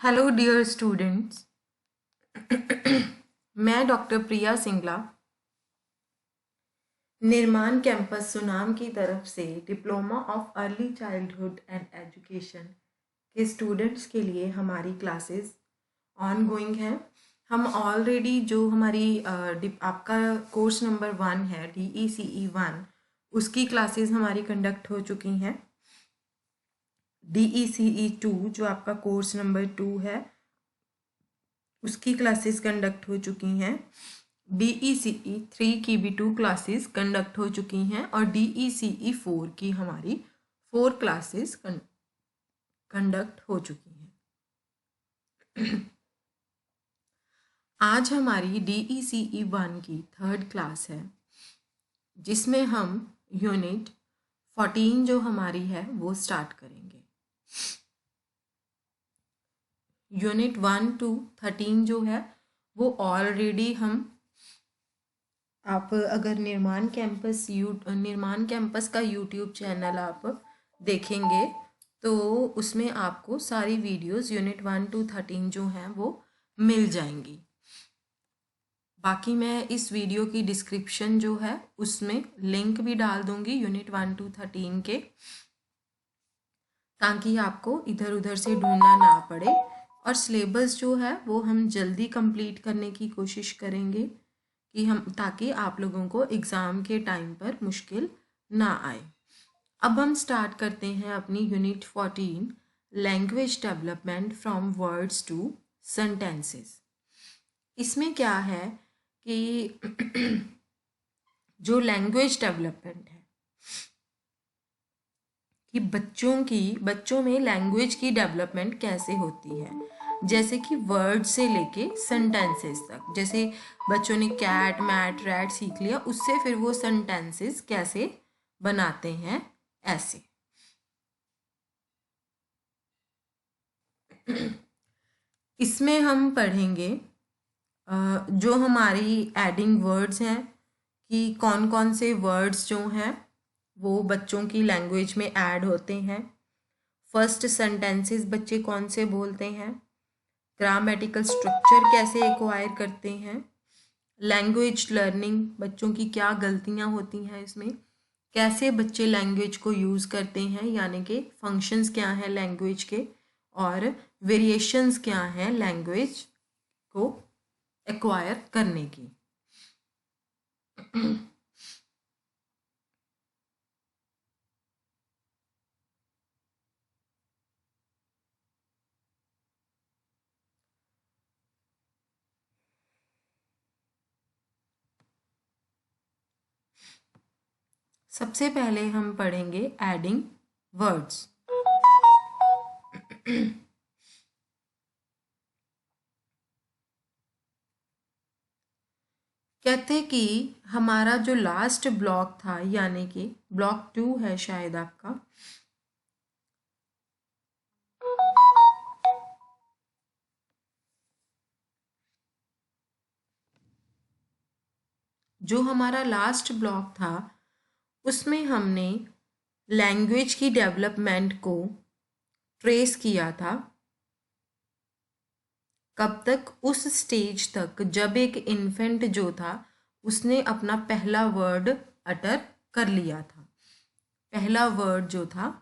Hello dear students. मैं doctor Priya Singla Nirman campus Sunam की तरफ से diploma of early childhood and education के स्टूडेंट्स के लिए हमारी क्लासेस ऑन गोइंग हैं। हम ऑलरेडी जो हमारी आपका कोर्स नंबर 1 है DECE 1 उसकी क्लासेस हमारी कंडक्ट हो चुकी हैं। DECE 2 जो आपका कोर्स नंबर 2 है उसकी क्लासेस कंडक्ट हो चुकी हैं। DECE 3 की भी 2 क्लासेस कंडक्ट हो चुकी हैं और DECE 4 की हमारी 4 क्लासेस कंडक्ट हो चुकी हैं। आज हमारी DECE 1 की 3rd क्लास है जिसमें हम यूनिट 14 जो हमारी है वो स्टार्ट करेंगे। यूनिट 1 to 13 जो है वो ऑलरेडी हम आप अगर निर्माण कैंपस का यूट्यूब चैनल आप देखेंगे तो उसमें आपको सारी वीडियोस यूनिट 1 to 13 जो हैं वो मिल जाएंगी। बाकी मैं इस वीडियो की डिस्क्रिप्शन जो है उसमें लिंक भी डाल दूंगी यूनिट 1 to 13 के, ताकि आपको इधर उधर से ढूंढना ना पड़े। और सिलेबस जो है वो हम जल्दी कंप्लीट करने की कोशिश करेंगे ताकि आप लोगों को एग्ज़ाम के टाइम पर मुश्किल ना आए। अब हम स्टार्ट करते हैं अपनी unit 14 language development from words two sentences. इसमें क्या है कि जो लैंग्वेज डेवलपमेंट है कि बच्चों में लैंग्वेज की डेवलपमेंट कैसे होती है, जैसे कि वर्ड से लेके सेंटेंसेस तक। जैसे बच्चों ने कैट मैट रैट सीख लिया, उससे फिर वो सेंटेंसेस कैसे बनाते हैं ऐसे। इसमें हम पढ़ेंगे जो हमारी एडिंग वर्ड्स हैं कि कौन कौन से वर्ड्स जो हैं वो बच्चों की लैंग्वेज में ऐड होते हैं। फर्स्ट सेंटेंसेस बच्चे कौन से बोलते हैं, ग्रामेटिकल स्ट्रक्चर कैसे एक्वायर करते हैं, लैंग्वेज लर्निंग बच्चों की क्या गलतियां होती हैं इसमें, कैसे बच्चे लैंग्वेज को यूज़ करते हैं, यानी कि फंक्शंस क्या हैं लैंग्वेज के, और वेरिएशंस क्या हैं लैंग्वेज को एक्वायर करने की। सबसे पहले हम पढ़ेंगे एडिंग वर्ड्स। कहते कि हमारा जो लास्ट ब्लॉक था, यानी कि ब्लॉक 2 है शायद आपका, जो हमारा लास्ट ब्लॉक था उसमें हमने लैंग्वेज की डेवलपमेंट को ट्रेस किया था। कब तक, उस स्टेज तक जब एक इन्फेंट जो था उसने अपना पहला वर्ड अटर कर लिया था। पहला वर्ड जो था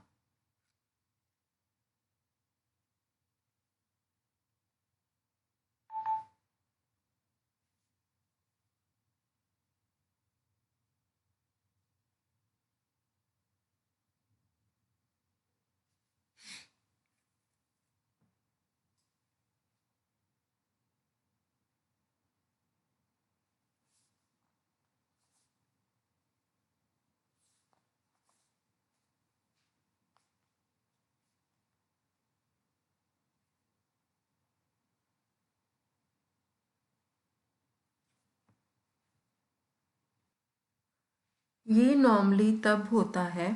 ये नॉर्मली तब होता है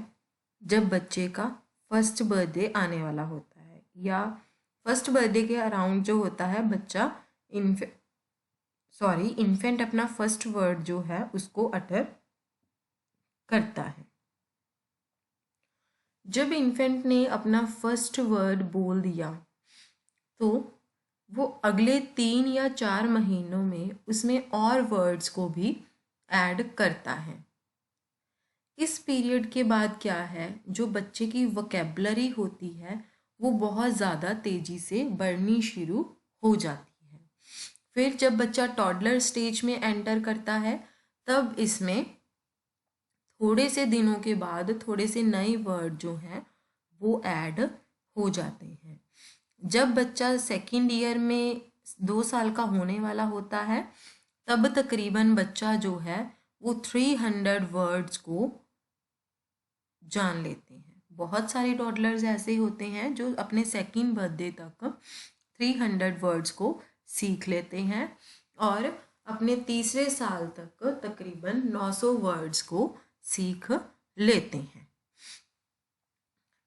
जब बच्चे का फर्स्ट बर्थडे आने वाला होता है, या फर्स्ट बर्थडे के अराउंड जो होता है बच्चा इन्फेंट अपना फर्स्ट वर्ड जो है उसको अटर करता है। जब इन्फेंट ने अपना फर्स्ट वर्ड बोल दिया तो वो अगले 3 या 4 महीनों में उसमें और वर्ड्स को भी ऐड करता है। इस पीरियड के बाद क्या है, जो बच्चे की वोकेबलरी होती है वो बहुत ज़्यादा तेज़ी से बढ़नी शुरू हो जाती है। फिर जब बच्चा टॉडलर स्टेज में एंटर करता है, तब इसमें थोड़े से दिनों के बाद थोड़े से नए वर्ड जो हैं वो ऐड हो जाते हैं। जब बच्चा सेकेंड ईयर में 2 साल का होने वाला होता है, तब तकरीबन बच्चा जो है वो 300 वर्ड्स को जान लेते हैं। बहुत सारे टॉडलर्स ऐसे होते हैं जो अपने सेकेंड बर्थडे तक 300 वर्ड्स को सीख लेते हैं और अपने तीसरे साल तक तकरीबन 900 वर्ड्स को सीख लेते हैं।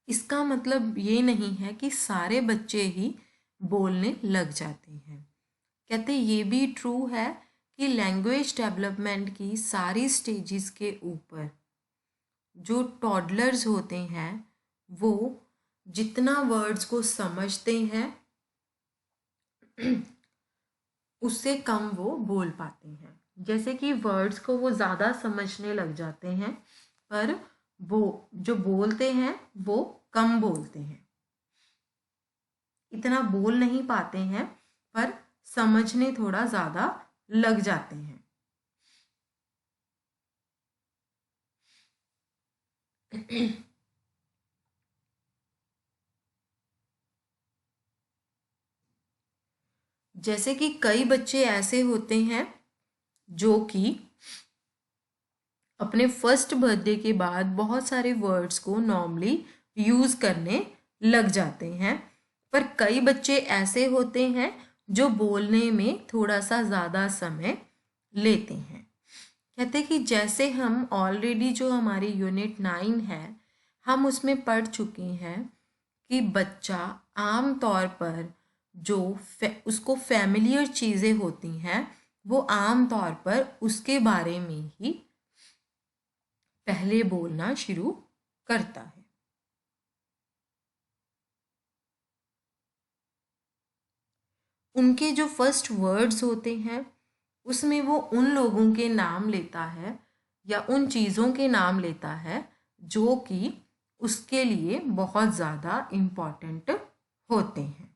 इसका मतलब ये नहीं है कि सारे बच्चे ही बोलने लग जाते हैं। कहते ये भी ट्रू है कि लैंग्वेज डेवलपमेंट की सारी स्टेजेस के ऊपर जो टॉडलर्स होते हैं वो जितना वर्ड्स को समझते हैं उससे कम वो बोल पाते हैं। जैसे कि वर्ड्स को वो ज़्यादा समझने लग जाते हैं, पर वो जो बोलते हैं वो कम बोलते हैं। इतना बोल नहीं पाते हैं पर समझने थोड़ा ज़्यादा लग जाते हैं। जैसे कि कई बच्चे ऐसे होते हैं जो कि अपने फर्स्ट बर्थडे के बाद बहुत सारे वर्ड्स को नॉर्मली यूज़ करने लग जाते हैं, पर कई बच्चे ऐसे होते हैं जो बोलने में थोड़ा सा ज़्यादा समय लेते हैं। कहते कि जैसे हम ऑलरेडी जो हमारी यूनिट 9 है हम उसमें पढ़ चुके हैं कि बच्चा आम तौर पर जो उसको फैमिलियर चीज़ें होती हैं वो आम तौर पर उसके बारे में ही पहले बोलना शुरू करता है। उनके जो फर्स्ट वर्ड्स होते हैं उसमें वो उन लोगों के नाम लेता है या उन चीज़ों के नाम लेता है जो कि उसके लिए बहुत ज़्यादा इम्पॉर्टेंट होते हैं।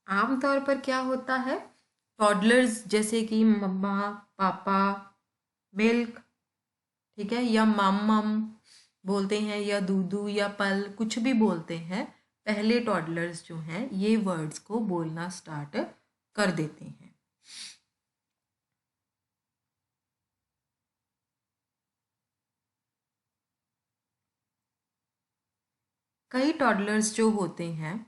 आमतौर पर क्या होता है, टॉडलर्स जैसे कि मम्मा, पापा, मिल्क, ठीक है, या मम मम बोलते हैं या दूधू या पल कुछ भी बोलते हैं, पहले टॉडलर्स जो हैं ये वर्ड्स को बोलना स्टार्ट कर देते हैं। कई टॉडलर्स जो होते हैं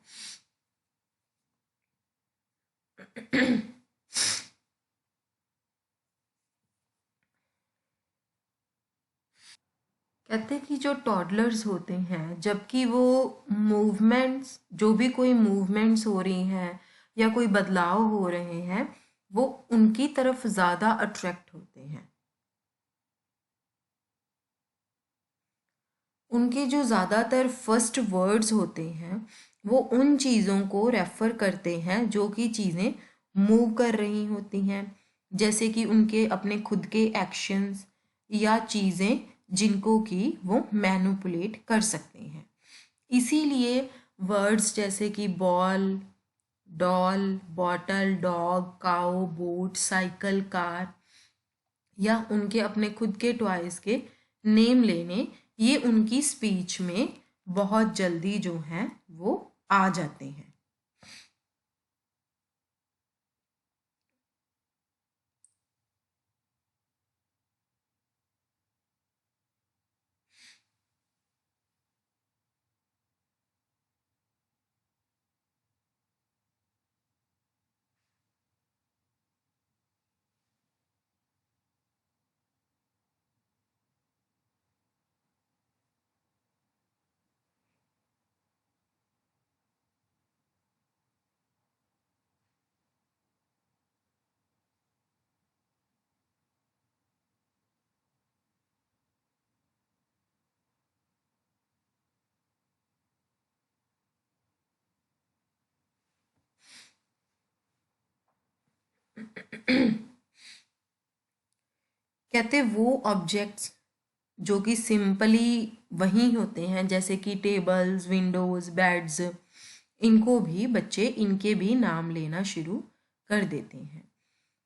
कहते हैं कि जो टॉडलर्स होते हैं जबकि वो मूवमेंट्स जो भी कोई मूवमेंट्स हो रही हैं या कोई बदलाव हो रहे हैं वो उनकी तरफ ज़्यादा अट्रैक्ट होते हैं। उनके जो ज़्यादातर फर्स्ट वर्ड्स होते हैं वो उन चीज़ों को रेफ़र करते हैं जो कि चीज़ें मूव कर रही होती हैं, जैसे कि उनके अपने खुद के एक्शंस या चीज़ें जिनको कि वो मैनिपुलेट कर सकते हैं। इसीलिए वर्ड्स जैसे कि बॉल, डॉल, बॉटल, डॉग, काऊ, बोट, साइकिल, कार या उनके अपने खुद के टॉयज के नेम लेने, ये उनकी स्पीच में बहुत जल्दी जो हैं वो आ जाते हैं। कहते वो ऑब्जेक्ट्स जो कि सिंपली वही होते हैं, जैसे कि टेबल्स, विंडोज, बेड्स, इनको भी बच्चे इनके भी नाम लेना शुरू कर देते हैं।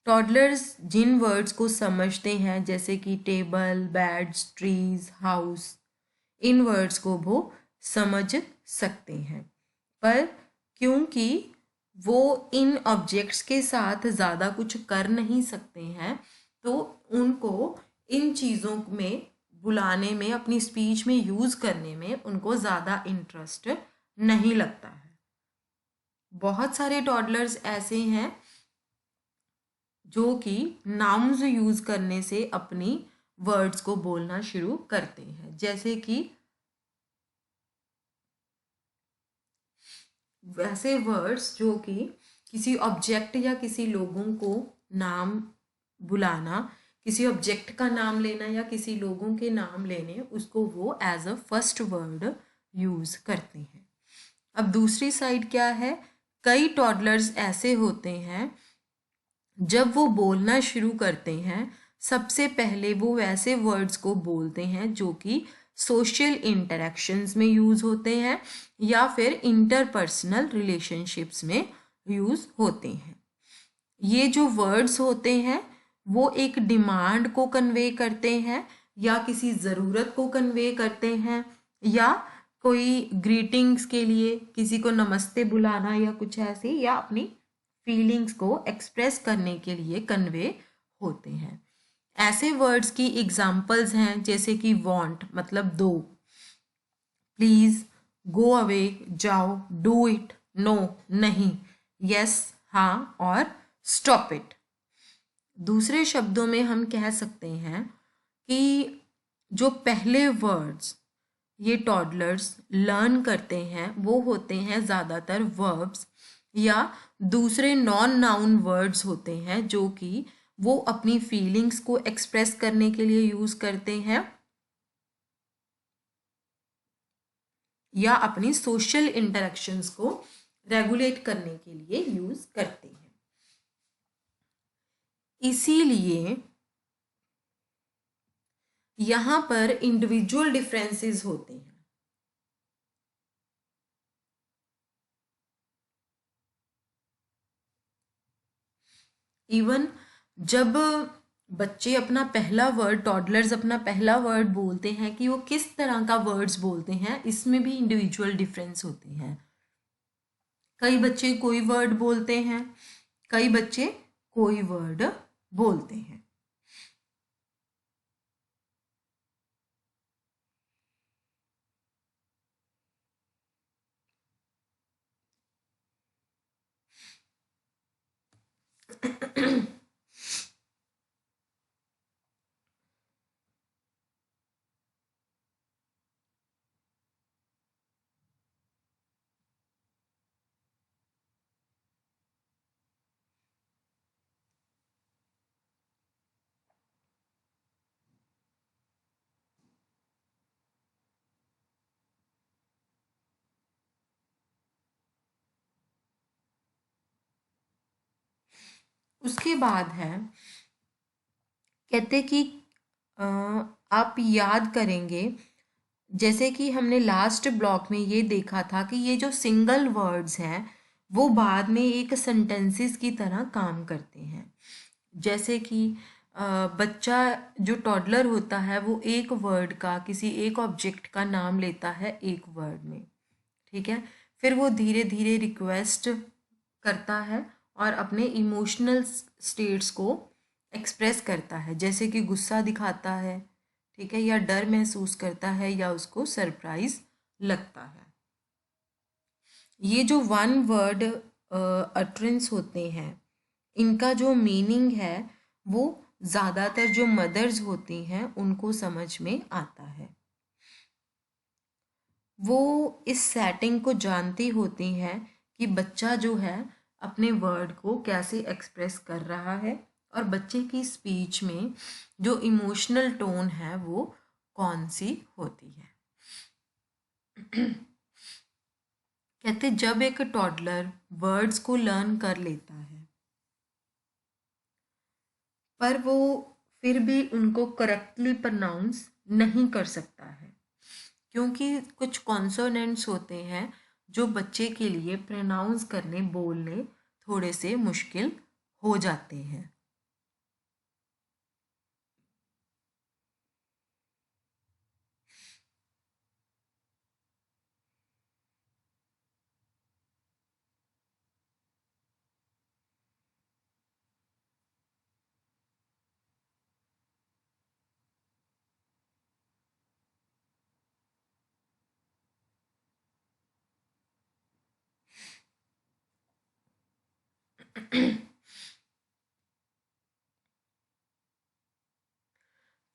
टॉडलर्स जिन वर्ड्स को समझते हैं, जैसे कि टेबल, बेड्स, ट्रीज, हाउस, इन वर्ड्स को वो समझ सकते हैं, पर क्योंकि वो इन ऑब्जेक्ट्स के साथ ज़्यादा कुछ कर नहीं सकते हैं, तो उनको इन चीज़ों में बुलाने में, अपनी स्पीच में यूज़ करने में उनको ज़्यादा इंटरेस्ट नहीं लगता है। बहुत सारे टॉडलर्स ऐसे हैं जो कि नाउन्स यूज़ करने से अपनी वर्ड्स को बोलना शुरू करते हैं, जैसे कि वैसे वर्ड्स जो कि किसी ऑब्जेक्ट या किसी लोगों को नाम बुलाना, किसी ऑब्जेक्ट का नाम लेना या किसी लोगों के नाम लेने, उसको वो as a first word use करते हैं। अब दूसरी साइड क्या है, कई टॉडलर्स ऐसे होते हैं जब वो बोलना शुरू करते हैं, सबसे पहले वो वैसे वर्ड्स को बोलते हैं जो कि सोशल इंटरेक्शंस में यूज़ होते हैं या फिर इंटरपर्सनल रिलेशनशिप्स में यूज़ होते हैं। ये जो वर्ड्स होते हैं वो एक डिमांड को कन्वे करते हैं या किसी ज़रूरत को कन्वे करते हैं, या कोई ग्रीटिंग्स के लिए किसी को नमस्ते बुलाना या कुछ ऐसे, या अपनी फीलिंग्स को एक्सप्रेस करने के लिए कन्वे होते हैं। ऐसे वर्ड्स की एग्जाम्पल्स हैं, जैसे कि वांट मतलब दो, प्लीज, गो अवे जाओ, डू इट नो नहीं, यस हाँ, और स्टॉप इट। दूसरे शब्दों में हम कह सकते हैं कि जो पहले वर्ड्स ये टॉडलर्स लर्न करते हैं वो होते हैं ज़्यादातर वर्ब्स या दूसरे नॉन नाउन वर्ड्स होते हैं, जो कि वो अपनी फीलिंग्स को एक्सप्रेस करने के लिए यूज़ करते हैं या अपनी सोशल इंटरेक्शंस को रेगुलेट करने के लिए यूज़ करते हैं। इसीलिए यहाँ पर इंडिविजुअल डिफरेंसेस होते हैं। इवन जब बच्चे अपना पहला वर्ड, टॉडलर्स अपना पहला वर्ड बोलते हैं, कि वो किस तरह का वर्ड्स बोलते हैं, इसमें भी इंडिविजुअल डिफरेंस होते हैं। कई बच्चे कोई वर्ड बोलते हैं, कई बच्चे कोई वर्ड बोलते हैं। उसके बाद है, कहते कि अ, आप याद करेंगे, जैसे कि हमने लास्ट ब्लॉक में ये देखा था कि ये जो सिंगल वर्ड्स हैं वो बाद में एक सेंटेंसेस की तरह काम करते हैं। जैसे कि बच्चा जो टॉडलर होता है वो एक वर्ड का, किसी एक ऑब्जेक्ट का नाम लेता है एक वर्ड में, ठीक है। फिर वो धीरे धीरे रिक्वेस्ट करता है और अपने इमोशनल स्टेट्स को एक्सप्रेस करता है, जैसे कि गुस्सा दिखाता है, ठीक है, या डर महसूस करता है, या उसको सरप्राइज लगता है। ये जो वन वर्ड अटरेंस होते हैं, इनका जो मीनिंग है वो ज़्यादातर जो मदर्स होती हैं उनको समझ में आता है। वो इस सेटिंग को जानती होती हैं कि बच्चा जो है अपने वर्ड को कैसे एक्सप्रेस कर रहा है और बच्चे की स्पीच में जो इमोशनल टोन है वो कौन सी होती है। कहते जब एक टॉडलर वर्ड्स को लर्न कर लेता है पर वो फिर भी उनको करेक्टली प्रोनाउंस नहीं कर सकता है, क्योंकि कुछ कॉन्सोनेंट्स होते हैं जो बच्चे के लिए प्रोनाउंस करने बोलने थोड़े से मुश्किल हो जाते हैं।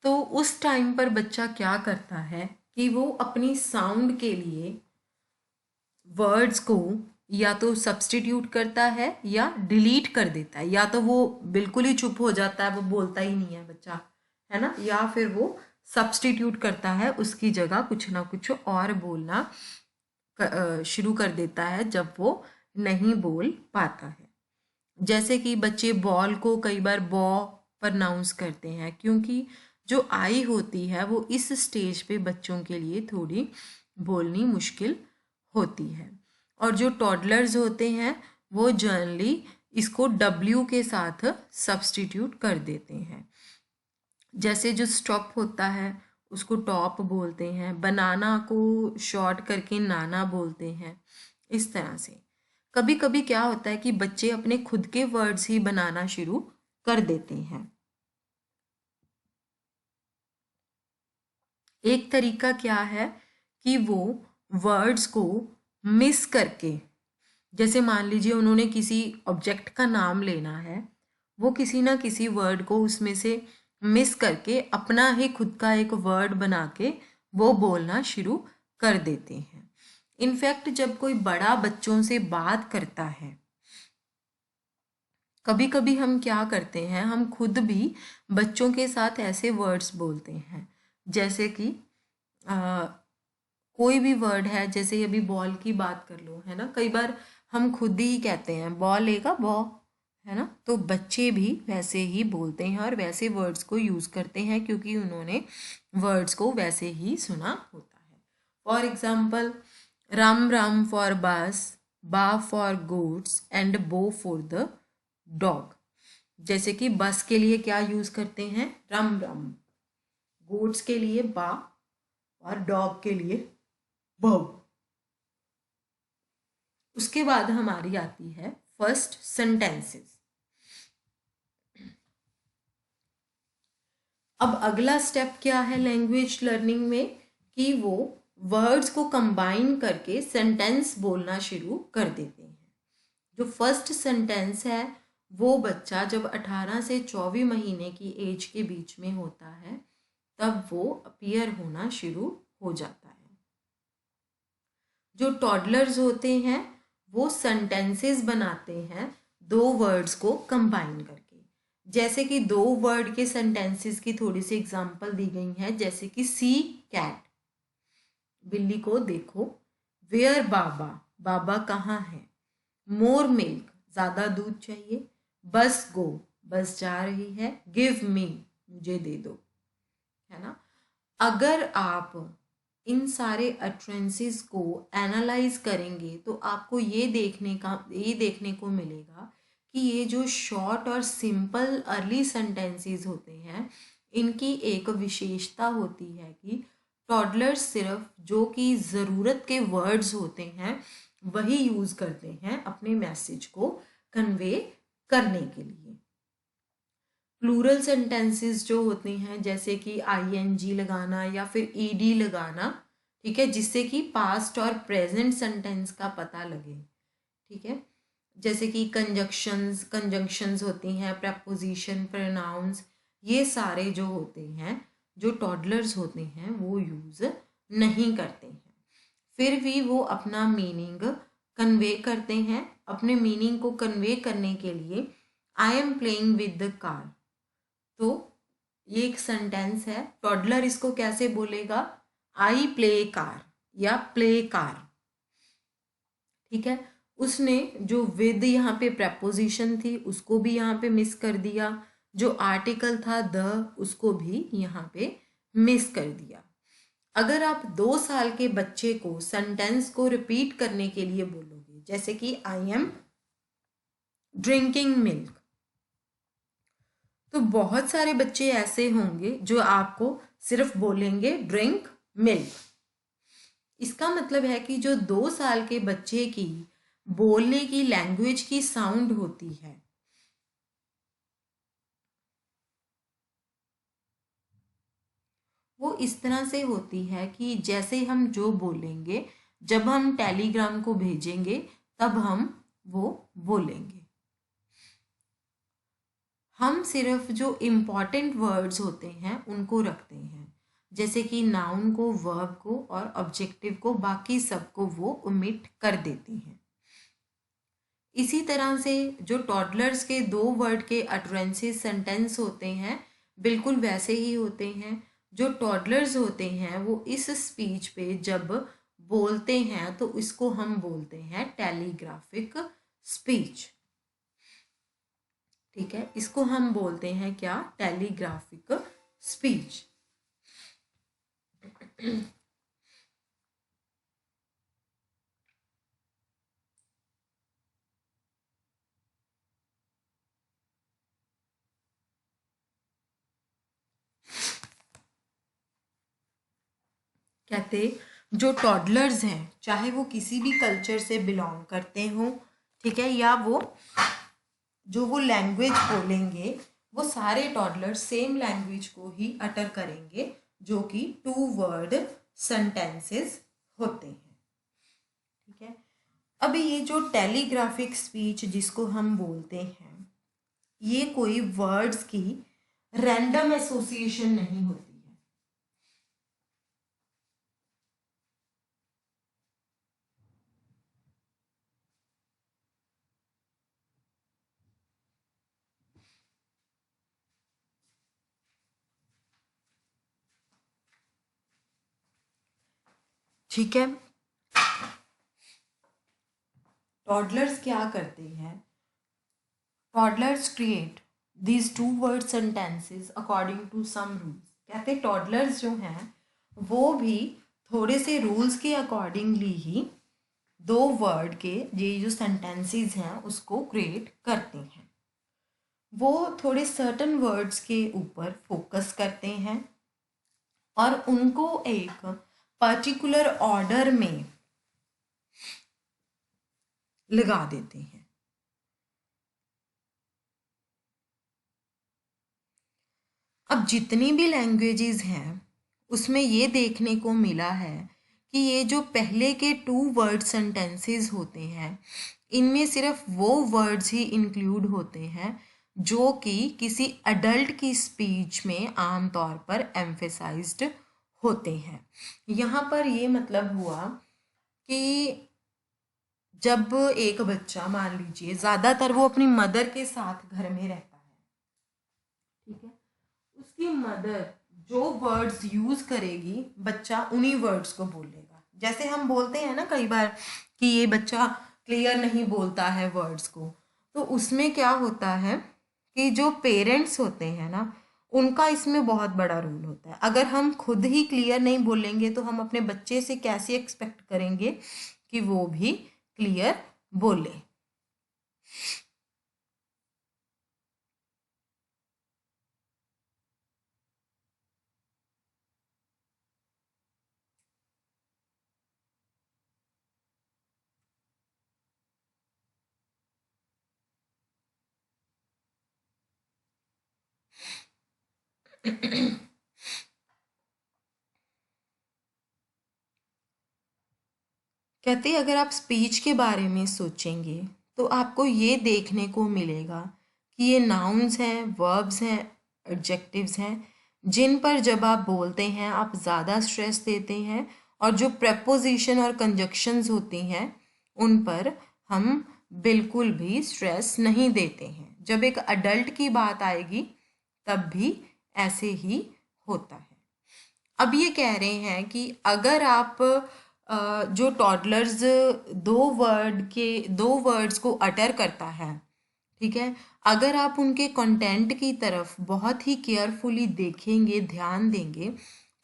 तो उस टाइम पर बच्चा क्या करता है कि वो अपनी साउंड के लिए वर्ड्स को या तो सब्स्टिट्यूट करता है या डिलीट कर देता है, या तो वो बिल्कुल ही चुप हो जाता है, वो बोलता ही नहीं है बच्चा, है ना, या फिर वो सब्स्टिट्यूट करता है, उसकी जगह कुछ ना कुछ और बोलना शुरू कर देता है जब वो नहीं बोल पाता है। जैसे कि बच्चे बॉल को कई बार बॉ प्रनाउंस करते हैं, क्योंकि जो आई होती है वो इस स्टेज पे बच्चों के लिए थोड़ी बोलनी मुश्किल होती है। और जो टॉडलर्स होते हैं वो जनरली इसको डब्ल्यू के साथ सब्स्टिट्यूट कर देते हैं। जैसे जो स्टॉप होता है उसको टॉप बोलते हैं, बनाना को शॉर्ट करके नाना बोलते हैं, इस तरह से। कभी कभी क्या होता है कि बच्चे अपने खुद के वर्ड्स ही बनाना शुरू कर देते हैं। एक तरीका क्या है कि वो वर्ड्स को मिस करके, जैसे मान लीजिए उन्होंने किसी ऑब्जेक्ट का नाम लेना है, वो किसी ना किसी वर्ड को उसमें से मिस करके अपना ही खुद का एक वर्ड बना के वो बोलना शुरू कर देते हैं। इनफैक्ट जब कोई बड़ा बच्चों से बात करता है, कभी कभी हम क्या करते हैं, हम खुद भी बच्चों के साथ ऐसे वर्ड्स बोलते हैं, जैसे कि कोई भी वर्ड है, जैसे अभी बॉल की बात कर लो, है ना, कई बार हम खुद ही कहते हैं बॉल लेगा बॉ, है ना, तो बच्चे भी वैसे ही बोलते हैं और वैसे वर्ड्स को यूज़ करते हैं क्योंकि उन्होंने वर्ड्स को वैसे ही सुना होता है। For example, Ram Ram for बस, बा फॉर गोट्स एंड बो फॉर द डॉग। जैसे कि बस के लिए क्या यूज़ करते हैं, रम रम, गोट्स के लिए बा और डॉग के लिए बो। उसके बाद हमारी आती है फर्स्ट सेंटेंसेस। अब अगला स्टेप क्या है लैंग्वेज लर्निंग में, कि वो वर्ड्स को कंबाइन करके सेंटेंस बोलना शुरू कर देते हैं। जो फर्स्ट सेंटेंस है वो बच्चा जब 18 से 24 महीने की एज के बीच में होता है तब वो अपीयर होना शुरू हो जाता है। जो टॉडलर्स होते हैं वो सेंटेंसेस बनाते हैं दो वर्ड्स को कंबाइन करके। जैसे कि दो वर्ड के सेंटेंसेस की थोड़ी सी एग्जांपल दी गई है, जैसे कि सी कैट, बिल्ली को देखो, वेयर बाबा, बाबा कहाँ है, मोर मिल्क, ज़्यादा दूध चाहिए, बस गो, बस जा रही है, गिव मी, मुझे दे दो, है ना। अगर आप इन सारे अट्रेंसेस को एनालाइज करेंगे तो आपको ये देखने को मिलेगा कि ये जो शॉर्ट और सिंपल अर्ली सेंटेंसेस होते हैं इनकी एक विशेषता होती है कि टॉडलर्स सिर्फ जो कि ज़रूरत के वर्ड्स होते हैं वही यूज़ करते हैं अपने मैसेज को कन्वे करने के लिए। प्लूरल सेंटेंसेस जो होते हैं जैसे कि आईएनजी लगाना या फिर ईडी लगाना, ठीक है, जिससे कि पास्ट और प्रेजेंट सेंटेंस का पता लगे, ठीक है, जैसे कि कंजंक्शंस होती हैं, प्रपोजिशन, प्रोनाउंस, ये सारे जो होते हैं जो टॉडलर्स होते हैं वो यूज़ नहीं करते हैं, फिर भी वो अपना मीनिंग कन्वे करते हैं। अपने मीनिंग को कन्वे करने के लिए I am playing with the car, तो ये एक सेंटेंस है, टॉडलर इसको कैसे बोलेगा, आई प्ले कार या प्ले कार, ठीक है। उसने जो विद यहाँ पे प्रेपोजिशन थी उसको भी यहाँ पे मिस कर दिया, जो आर्टिकल था द, उसको भी यहाँ पे मिस कर दिया। अगर आप 2 साल के बच्चे को सेंटेंस को रिपीट करने के लिए बोलोगे, जैसे कि आई एम ड्रिंकिंग मिल्क, तो बहुत सारे बच्चे ऐसे होंगे जो आपको सिर्फ बोलेंगे ड्रिंक मिल्क। इसका मतलब है कि जो 2 साल के बच्चे की बोलने की लैंग्वेज की साउंड होती है, वो इस तरह से होती है कि जैसे हम जो बोलेंगे, जब हम टेलीग्राम को भेजेंगे तब हम वो बोलेंगे। हम सिर्फ जो इम्पॉर्टेंट वर्ड्स होते हैं उनको रखते हैं, जैसे कि नाउन को, वर्ब को और ऑब्जेक्टिव को, बाकी सबको वो ओमिट कर देती हैं। इसी तरह से जो टॉडलर्स के 2 वर्ड के अटरेंसेस सेंटेंस होते हैं, बिल्कुल वैसे ही होते हैं। जो टॉडलर्स होते हैं वो इस स्पीच पे जब बोलते हैं तो इसको हम बोलते हैं टेलीग्राफिक स्पीच। ठीक है, इसको हम बोलते हैं क्या? Telegraphic speech. कहते जो टॉडलर्स हैं, चाहे वो किसी भी कल्चर से बिलोंग करते हो, ठीक है, या वो जो वो लैंग्वेज बोलेंगे, वो सारे टॉडलर्स सेम लैंग्वेज को ही अटर करेंगे, जो कि 2 वर्ड सेंटेंसेस होते हैं। ठीक है, अब ये जो टेलीग्राफिक स्पीच जिसको हम बोलते हैं, ये कोई वर्ड्स की रैंडम एसोसिएशन नहीं होती है। ठीक है, टॉडलर्स क्या करते हैं? Toddlers create these 2 word sentences according to some rules। कहते टॉडलर्स जो हैं वो भी थोड़े से रूल्स के अकॉर्डिंगली ही 2 वर्ड के ये जो सेंटेंसेस हैं उसको क्रिएट करते हैं। वो थोड़े सर्टन वर्ड्स के ऊपर फोकस करते हैं और उनको एक पर्टिकुलर ऑर्डर में लगा देते हैं। अब जितनी भी लैंग्वेजेस हैं उसमें ये देखने को मिला है कि ये जो पहले के 2 वर्ड सेंटेंसेस होते हैं, इनमें सिर्फ वो वर्ड्स ही इंक्लूड होते हैं जो कि किसी अडल्ट की स्पीच में आमतौर पर एम्फेसाइज्ड होते हैं। यहाँ पर ये मतलब हुआ कि जब एक बच्चा, मान लीजिए ज़्यादातर वो अपनी मदर के साथ घर में रहता है, ठीक है, उसकी मदर जो वर्ड्स यूज करेगी बच्चा उन्हीं वर्ड्स को बोलेगा। जैसे हम बोलते हैं ना कई बार कि ये बच्चा क्लियर नहीं बोलता है वर्ड्स को, तो उसमें क्या होता है कि जो पेरेंट्स होते हैं ना, उनका इसमें बहुत बड़ा रोल होता है। अगर हम खुद ही क्लियर नहीं बोलेंगे तो हम अपने बच्चे से कैसे एक्सपेक्ट करेंगे कि वो भी क्लियर बोले। कहते हैं अगर आप स्पीच के बारे में सोचेंगे तो आपको ये देखने को मिलेगा कि ये नाउन्स हैं, वर्ब्स हैं, एडजेक्टिव्स हैं, जिन पर जब आप बोलते हैं आप ज़्यादा स्ट्रेस देते हैं, और जो प्रेपोजिशन और कंजक्शंस होती हैं उन पर हम बिल्कुल भी स्ट्रेस नहीं देते हैं। जब एक अडल्ट की बात आएगी तब भी ऐसे ही होता है। अब ये कह रहे हैं कि अगर आप जो टॉडलर्स 2 वर्ड्स को अटर करता है, ठीक है। अगर आप उनके कंटेंट की तरफ बहुत ही केयरफुली देखेंगे, ध्यान देंगे,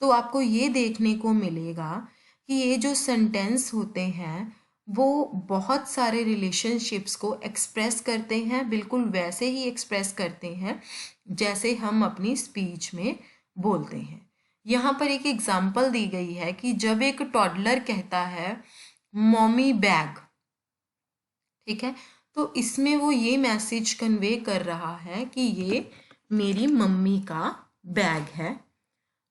तो आपको ये देखने को मिलेगा कि ये जो सेंटेंस होते हैं वो बहुत सारे रिलेशनशिप्स को एक्सप्रेस करते हैं, बिल्कुल वैसे ही एक्सप्रेस करते हैं जैसे हम अपनी स्पीच में बोलते हैं। यहाँ पर एक एग्जाम्पल दी गई है कि जब एक टॉडलर कहता है मॉमी बैग, ठीक है, तो इसमें वो ये मैसेज कन्वे कर रहा है कि ये मेरी मम्मी का बैग है।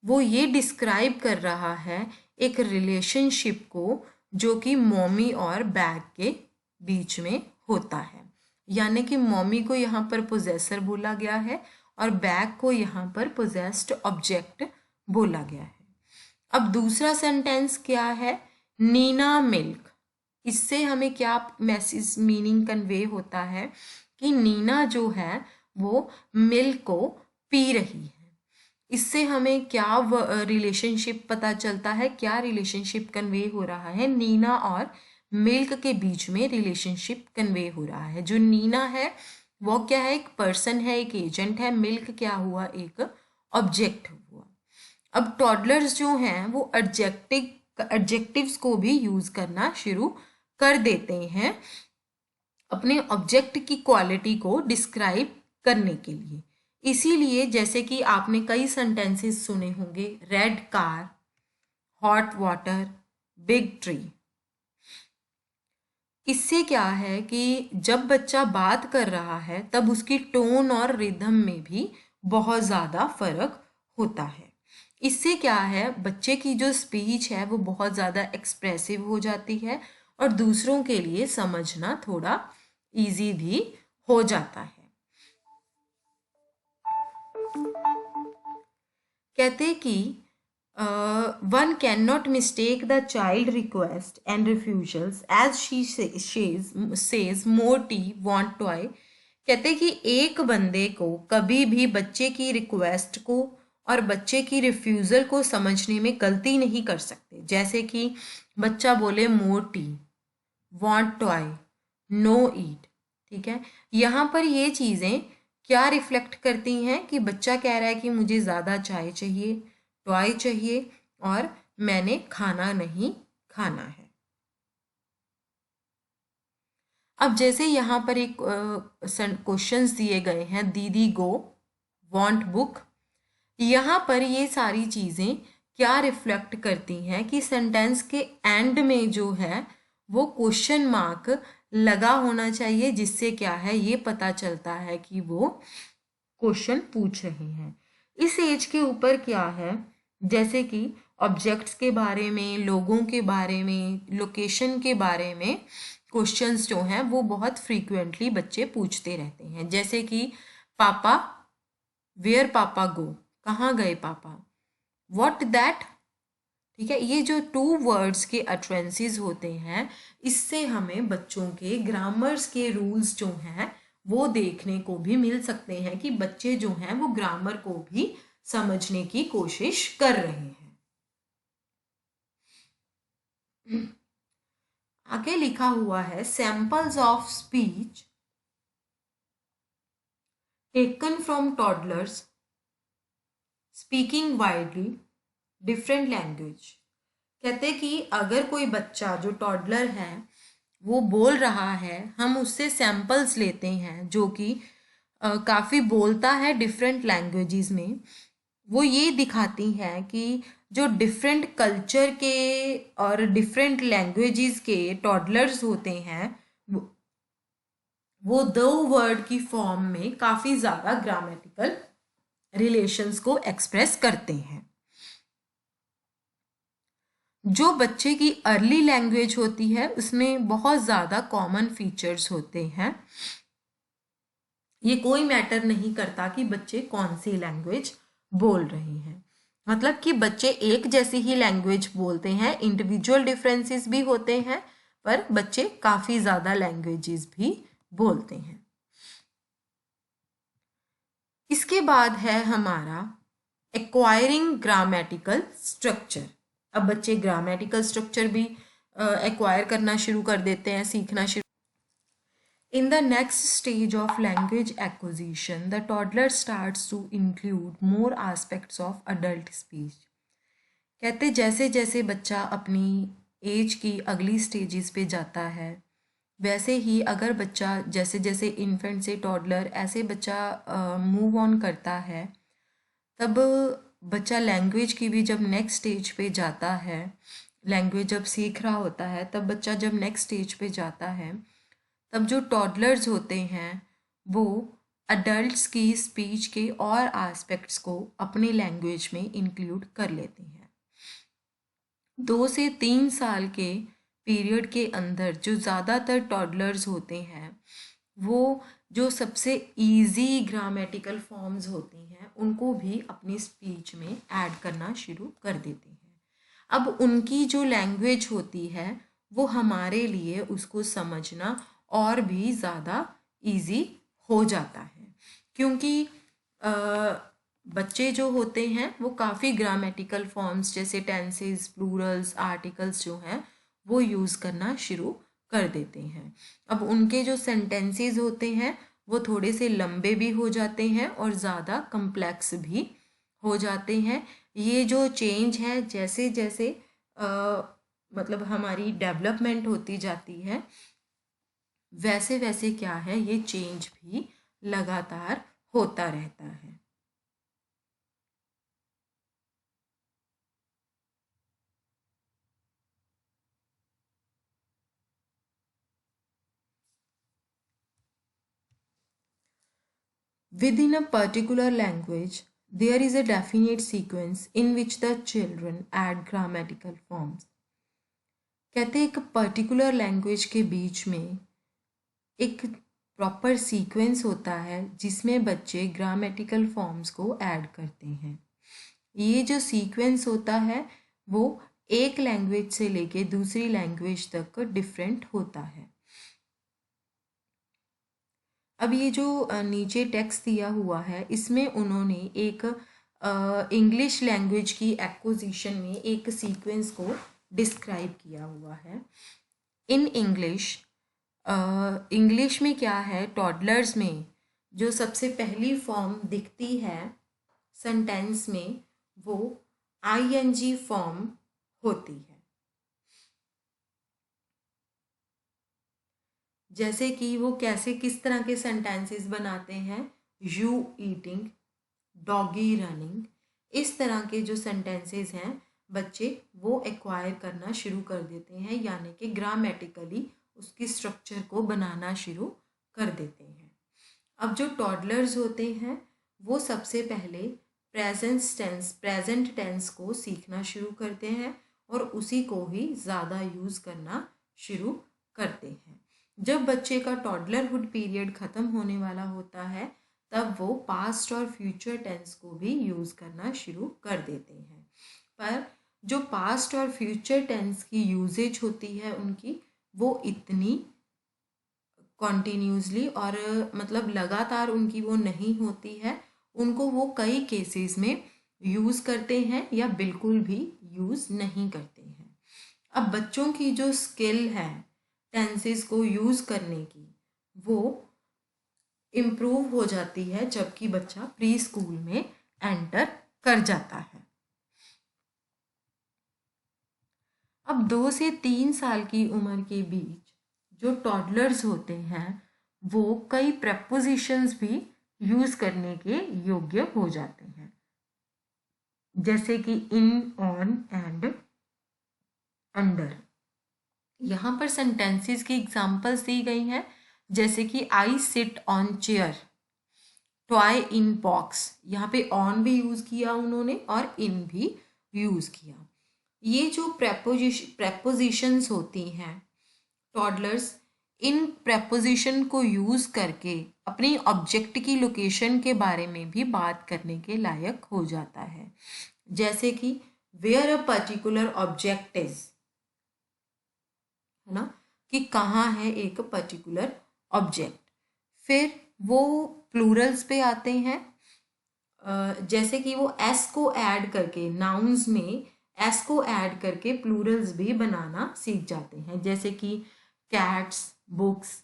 वो ये डिस्क्राइब कर रहा है एक रिलेशनशिप को जो कि मॉमी और बैग के बीच में होता है, यानी कि मॉमी को यहाँ पर पोजेसर बोला गया है और बैग को यहाँ पर पोजेस्ड ऑब्जेक्ट बोला गया है। अब दूसरा सेंटेंस क्या है, नीना मिल्क। इससे हमें क्या मैसेज मीनिंग कन्वे होता है कि नीना जो है वो मिल्क को पी रही है। इससे हमें क्या रिलेशनशिप पता चलता है, क्या रिलेशनशिप कन्वे हो रहा है, नीना और मिल्क के बीच में रिलेशनशिप कन्वे हो रहा है। जो नीना है वो क्या है, एक पर्सन है, एक एजेंट है। मिल्क क्या हुआ, एक ऑब्जेक्ट हुआ। अब टॉडलर्स जो हैं वो एडजेक्टिव्स को भी यूज करना शुरू कर देते हैं अपने ऑब्जेक्ट की क्वालिटी को डिस्क्राइब करने के लिए। इसीलिए जैसे कि आपने कई सेंटेंसेस सुने होंगे, red car, hot water, big tree. इससे क्या है कि जब बच्चा बात कर रहा है तब उसकी टोन और रिदम में भी बहुत ज़्यादा फर्क होता है। इससे क्या है, बच्चे की जो स्पीच है वो बहुत ज़्यादा एक्सप्रेसिव हो जाती है और दूसरों के लिए समझना थोड़ा इजी भी हो जाता है। कहते कि one cannot mistake the child request and refusals as she says more tea, want toy। कहते कि एक बंदे को कभी भी बच्चे की रिक्वेस्ट को और बच्चे की रिफ्यूज़ल को समझने में गलती नहीं कर सकते। जैसे कि बच्चा बोले more tea, want toy, no ईट, ठीक है। यहाँ पर ये चीज़ें क्या रिफ्लेक्ट करती हैं कि बच्चा कह रहा है कि मुझे ज़्यादा चाय चाहिए, टॉय चाहिए और मैंने खाना नहीं खाना है। अब जैसे यहाँ पर एक क्वेश्चंस दिए गए हैं, दीदी गो, वांट बुक। यहाँ पर ये सारी चीज़ें क्या रिफ्लेक्ट करती हैं कि सेंटेंस के एंड में जो है वो क्वेश्चन मार्क लगा होना चाहिए, जिससे क्या है ये पता चलता है कि वो क्वेश्चन पूछ रहे हैं। इस एज के ऊपर क्या है, जैसे कि ऑब्जेक्ट्स के बारे में, लोगों के बारे में, लोकेशन के बारे में क्वेश्चंस जो हैं वो बहुत फ्रीक्वेंटली बच्चे पूछते रहते हैं। जैसे कि पापा, वेयर पापा गो, कहाँ गए पापा, व्हाट दैट, ठीक है। ये जो टू वर्ड्स के अट्रेंसेस होते हैं, इससे हमें बच्चों के ग्रामर्स के रूल्स जो हैं वो देखने को भी मिल सकते हैं कि बच्चे जो हैं वो ग्रामर को भी समझने की कोशिश कर रहे हैं। आगे लिखा हुआ है, samples of speech taken from toddlers speaking widely different language. कहते कि अगर कोई बच्चा जो टॉडलर है वो बोल रहा है, हम उससे सैंपल्स लेते हैं जो कि काफ़ी बोलता है डिफरेंट लैंग्वेजेस में। वो ये दिखाती हैं कि जो डिफरेंट कल्चर के और डिफरेंट लैंग्वेजेस के टॉडलर्स होते हैं वो दो वर्ड की फॉर्म में काफ़ी ज़्यादा ग्रामेटिकल रिलेशंस को एक्सप्रेस करते हैं। जो बच्चे की अर्ली लैंग्वेज होती है उसमें बहुत ज़्यादा कॉमन फीचर्स होते हैं। ये कोई मैटर नहीं करता कि बच्चे कौन सी लैंग्वेज बोल रहे हैं, मतलब कि बच्चे एक जैसी ही लैंग्वेज बोलते हैं, इंडिविजुअल डिफरेंसेस भी होते हैं पर बच्चे काफ़ी ज़्यादा लैंग्वेजेस भी बोलते हैं। इसके बाद है हमारा एक्वायरिंग ग्रामेटिकल स्ट्रक्चर। अब बच्चे ग्रामेटिकल स्ट्रक्चर भी एक्वायर करना शुरू कर देते हैं, सीखना शुरू। In the next stage of language acquisition, the toddler starts to include more aspects of adult speech. कहते जैसे जैसे बच्चा अपनी एज की अगली स्टेजेस पे जाता है, वैसे ही अगर बच्चा जैसे जैसे इन्फेंट से टॉडलर ऐसे बच्चा मूव ऑन करता है, तब बच्चा लैंग्वेज की भी जब नेक्स्ट स्टेज पे जाता है, लैंग्वेज जब सीख रहा होता है, तब बच्चा जब नेक्स्ट स्टेज पे जाता है, तब जो टॉडलर्स होते हैं वो अडल्ट्स की स्पीच के और एस्पेक्ट्स को अपने लैंग्वेज में इंक्लूड कर लेते हैं। 2 से 3 साल के पीरियड के अंदर जो ज़्यादातर टॉडलर्स होते हैं वो जो सबसे इजी ग्रामेटिकल फॉर्म्स होती हैं उनको भी अपनी स्पीच में ऐड करना शुरू कर देते हैं। अब उनकी जो लैंग्वेज होती है वो हमारे लिए उसको समझना और भी ज़्यादा इजी हो जाता है, क्योंकि बच्चे जो होते हैं वो काफ़ी ग्रामेटिकल फॉर्म्स जैसे टेंसेस, प्लूरल्स, आर्टिकल्स जो हैं वो यूज़ करना शुरू कर देते हैं। अब उनके जो सेंटेंसेस होते हैं वो थोड़े से लंबे भी हो जाते हैं और ज़्यादा कम्प्लेक्स भी हो जाते हैं। ये जो चेंज है जैसे जैसे मतलब हमारी डेवलपमेंट होती जाती है, वैसे वैसे क्या है ये चेंज भी लगातार होता रहता है। Within a particular language, there is a definite sequence in which the children add grammatical forms. कहते एक पर्टिकुलर लैंग्वेज के बीच में एक प्रॉपर सीक्वेंस होता है जिसमें बच्चे ग्रामेटिकल फॉर्म्स को ऐड करते हैं। ये जो सीक्वेंस होता है वो एक लैंग्वेज से लेके दूसरी लैंग्वेज तक डिफरेंट होता है। अब ये जो नीचे टेक्स्ट दिया हुआ है इसमें उन्होंने एक इंग्लिश लैंग्वेज की एक्विजिशन में एक सीक्वेंस को डिस्क्राइब किया हुआ है। इन इंग्लिश में क्या है, टॉडलर्स में जो सबसे पहली फॉर्म दिखती है सेंटेंस में वो आईएनजी फॉर्म होती है। जैसे कि वो कैसे किस तरह के सेंटेंसेस बनाते हैं, यू ईटिंग, डॉगी रनिंग, इस तरह के जो सेंटेंसेस हैं बच्चे वो एक्वायर करना शुरू कर देते हैं, यानी कि ग्रामेटिकली उसकी स्ट्रक्चर को बनाना शुरू कर देते हैं। अब जो टॉडलर्स होते हैं वो सबसे पहले प्रेजेंट टेंस को सीखना शुरू करते हैं और उसी को ही ज़्यादा यूज़ करना शुरू करते हैं। जब बच्चे का टॉडलरहुड पीरियड ख़त्म होने वाला होता है तब वो पास्ट और फ्यूचर टेंस को भी यूज़ करना शुरू कर देते हैं। पर जो पास्ट और फ्यूचर टेंस की यूजेज होती है उनकी वो इतनी कॉन्टीन्यूसली और मतलब लगातार उनकी वो नहीं होती है, उनको वो कई केसेस में यूज़ करते हैं या बिल्कुल भी यूज़ नहीं करते हैं। अब बच्चों की जो स्किल है टेंसेस को यूज़ करने की वो इम्प्रूव हो जाती है जबकि बच्चा प्री स्कूल में एंटर कर जाता है। अब 2 से 3 साल की उम्र के बीच जो टॉडलर्स होते हैं वो कई प्रेपोजिशंस भी यूज़ करने के योग्य हो जाते हैं, जैसे कि इन, ऑन एंड अंडर। यहाँ पर सेंटेंसेस की एग्जांपल्स दी गई हैं, जैसे कि I sit on chair, toy in box, यहाँ पे ऑन भी यूज़ किया उन्होंने और इन भी यूज़ किया। ये जो प्रेपोजिशंस होती हैं टॉडलर्स इन प्रेपोजिशन को यूज़ करके अपनी ऑब्जेक्ट की लोकेशन के बारे में भी बात करने के लायक हो जाता है, जैसे कि where a particular object is, है ना, कि कहाँ है एक पर्टिकुलर ऑब्जेक्ट। फिर वो प्लूरल्स पे आते हैं, जैसे कि वो एस को ऐड करके नाउन्स में एस को ऐड करके प्लूरल्स भी बनाना सीख जाते हैं, जैसे कि कैट्स, बुक्स,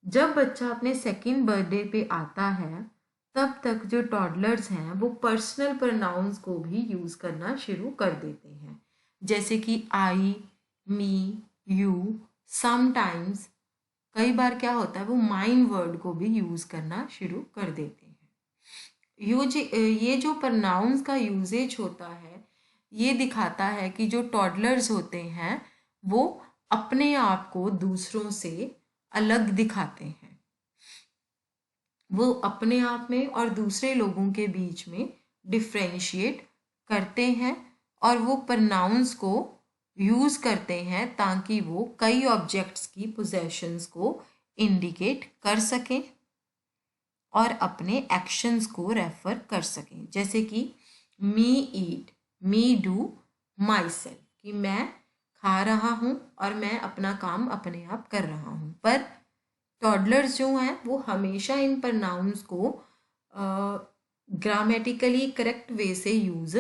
जब बच्चा अपने सेकंड बर्थडे पे आता है तब तक जो टॉडलर्स हैं वो पर्सनल प्रोनाउंस को भी यूज़ करना शुरू कर देते हैं, जैसे कि आई, मी, यू। समटाइम्स कई बार क्या होता है वो माइन वर्ड को भी यूज़ करना शुरू कर देते हैं। ये जो प्रोनाउंस का यूजेज होता है ये दिखाता है कि जो टॉडलर्स होते हैं वो अपने आप को दूसरों से अलग दिखाते हैं। वो अपने आप में और दूसरे लोगों के बीच में डिफ्रेंशिएट करते हैं और वो प्रोनाउंस को यूज़ करते हैं ताकि वो कई ऑब्जेक्ट्स की पोजेशंस को इंडिकेट कर सकें और अपने एक्शंस को रेफर कर सकें, जैसे कि मी ईट, मी डू, माई सेल्फ, कि मैं खा रहा हूँ और मैं अपना काम अपने आप कर रहा हूँ। पर टॉडलर्स जो हैं वो हमेशा इन प्रोनाउंस को ग्रामेटिकली करेक्ट वे से यूज़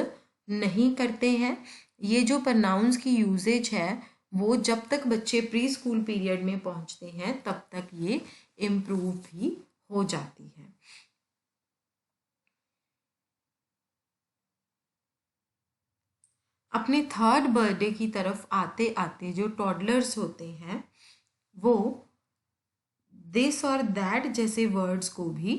नहीं करते हैं। ये जो प्रोनाउंस की यूजेज है वो जब तक बच्चे प्री स्कूल पीरियड में पहुंचते हैं तब तक ये इम्प्रूव भी हो जाती है। अपने थर्ड बर्थडे की तरफ आते आते जो टॉडलर्स होते हैं वो दिस और दैट जैसे वर्ड्स को भी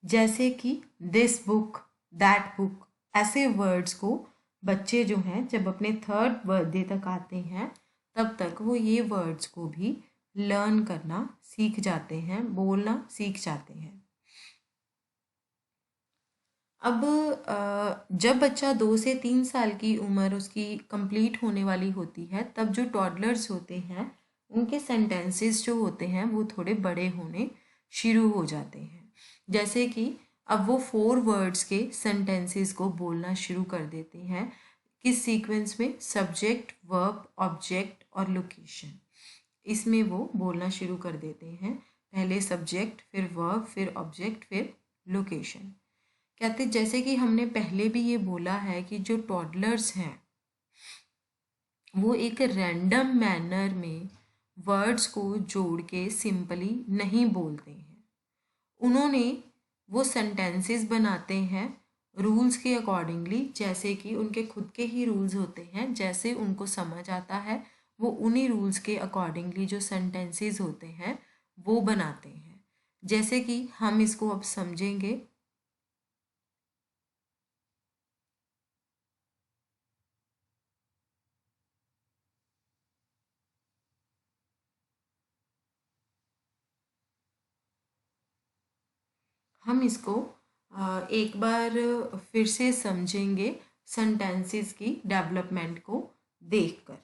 जैसे कि दिस बुक, दैट बुक, ऐसे वर्ड्स को बच्चे जो हैं जब अपने थर्ड बर्थडे तक आते हैं तब तक वो ये वर्ड्स को भी लर्न करना सीख जाते हैं, बोलना सीख जाते हैं। अब जब बच्चा 2 से 3 साल की उम्र उसकी कंप्लीट होने वाली होती है तब जो टॉडलर्स होते हैं उनके सेंटेंसेस जो होते हैं वो थोड़े बड़े होने शुरू हो जाते हैं, जैसे कि अब वो 4 वर्ड्स के सेंटेंसेस को बोलना शुरू कर देते हैं। किस सीक्वेंस में? सब्जेक्ट, वर्ब, ऑब्जेक्ट और लोकेशन, इसमें वो बोलना शुरू कर देते हैं। पहले सब्जेक्ट, फिर वर्ब, फिर ऑब्जेक्ट, फिर लोकेशन। कहते जैसे कि हमने पहले भी ये बोला है कि जो टॉडलर्स हैं वो एक रैंडम मैनर में वर्ड्स को जोड़ के सिंपली नहीं बोलते हैं। उन्होंने वो सेंटेंसेस बनाते हैं रूल्स के अकॉर्डिंगली, जैसे कि उनके खुद के ही रूल्स होते हैं, जैसे उनको समझ आता है वो उन्हीं रूल्स के अकॉर्डिंगली जो सेंटेंसेस होते हैं वो बनाते हैं। जैसे कि हम इसको अब समझेंगे। हम इसको एक बार फिर से समझेंगे सेंटेंसेस की डेवलपमेंट को देखकर।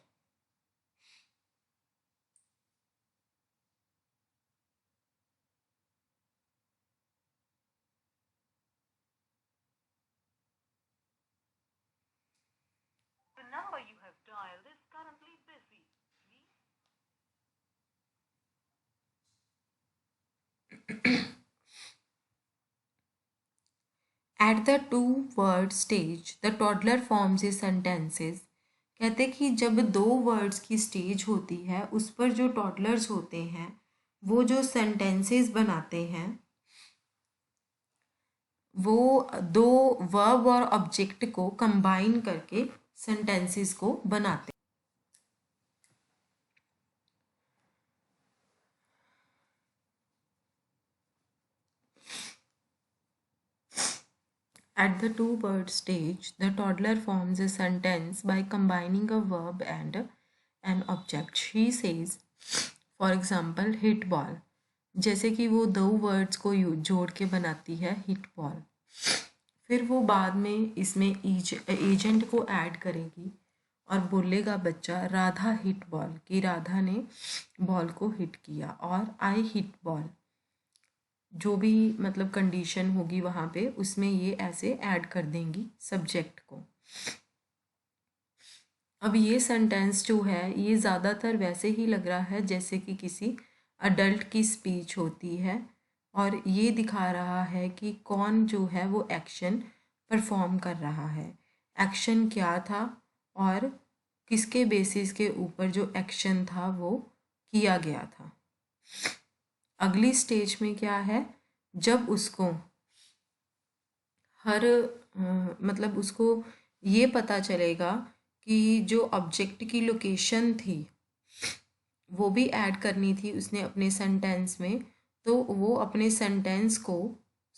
At the 2 word stage, the toddler forms his sentences. कहते कि जब 2 वर्ड्स की स्टेज होती है उस पर जो टॉडलर्स होते हैं वो जो सेंटेंसेस बनाते हैं वो 2 वर्ब और ऑब्जेक्ट को कंबाइन करके सेंटेंसेस को बनाते हैं। At the two-word stage, the toddler forms a sentence by combining a verb and an object. She says, for example, hit ball. जैसे कि वो दो वर्ड्स को जोड़ के बनाती है हिट बॉल। फिर वो बाद में इसमें एजेंट को ऐड करेगी और बोलेगा बच्चा राधा हिट बॉल, कि राधा ने बॉल को हिट किया, और आई हिट बॉल, जो भी मतलब कंडीशन होगी वहाँ पे उसमें ये ऐसे ऐड कर देंगी सब्जेक्ट को। अब ये सेंटेंस जो है ये ज़्यादातर वैसे ही लग रहा है जैसे कि किसी अडल्ट की स्पीच होती है, और ये दिखा रहा है कि कौन जो है वो एक्शन परफॉर्म कर रहा है, एक्शन क्या था और किसके बेसिस के ऊपर जो एक्शन था वो किया गया था। अगली स्टेज में क्या है, जब उसको हर मतलब उसको ये पता चलेगा कि जो ऑब्जेक्ट की लोकेशन थी वो भी ऐड करनी थी उसने अपने सेंटेंस में, तो वो अपने सेंटेंस को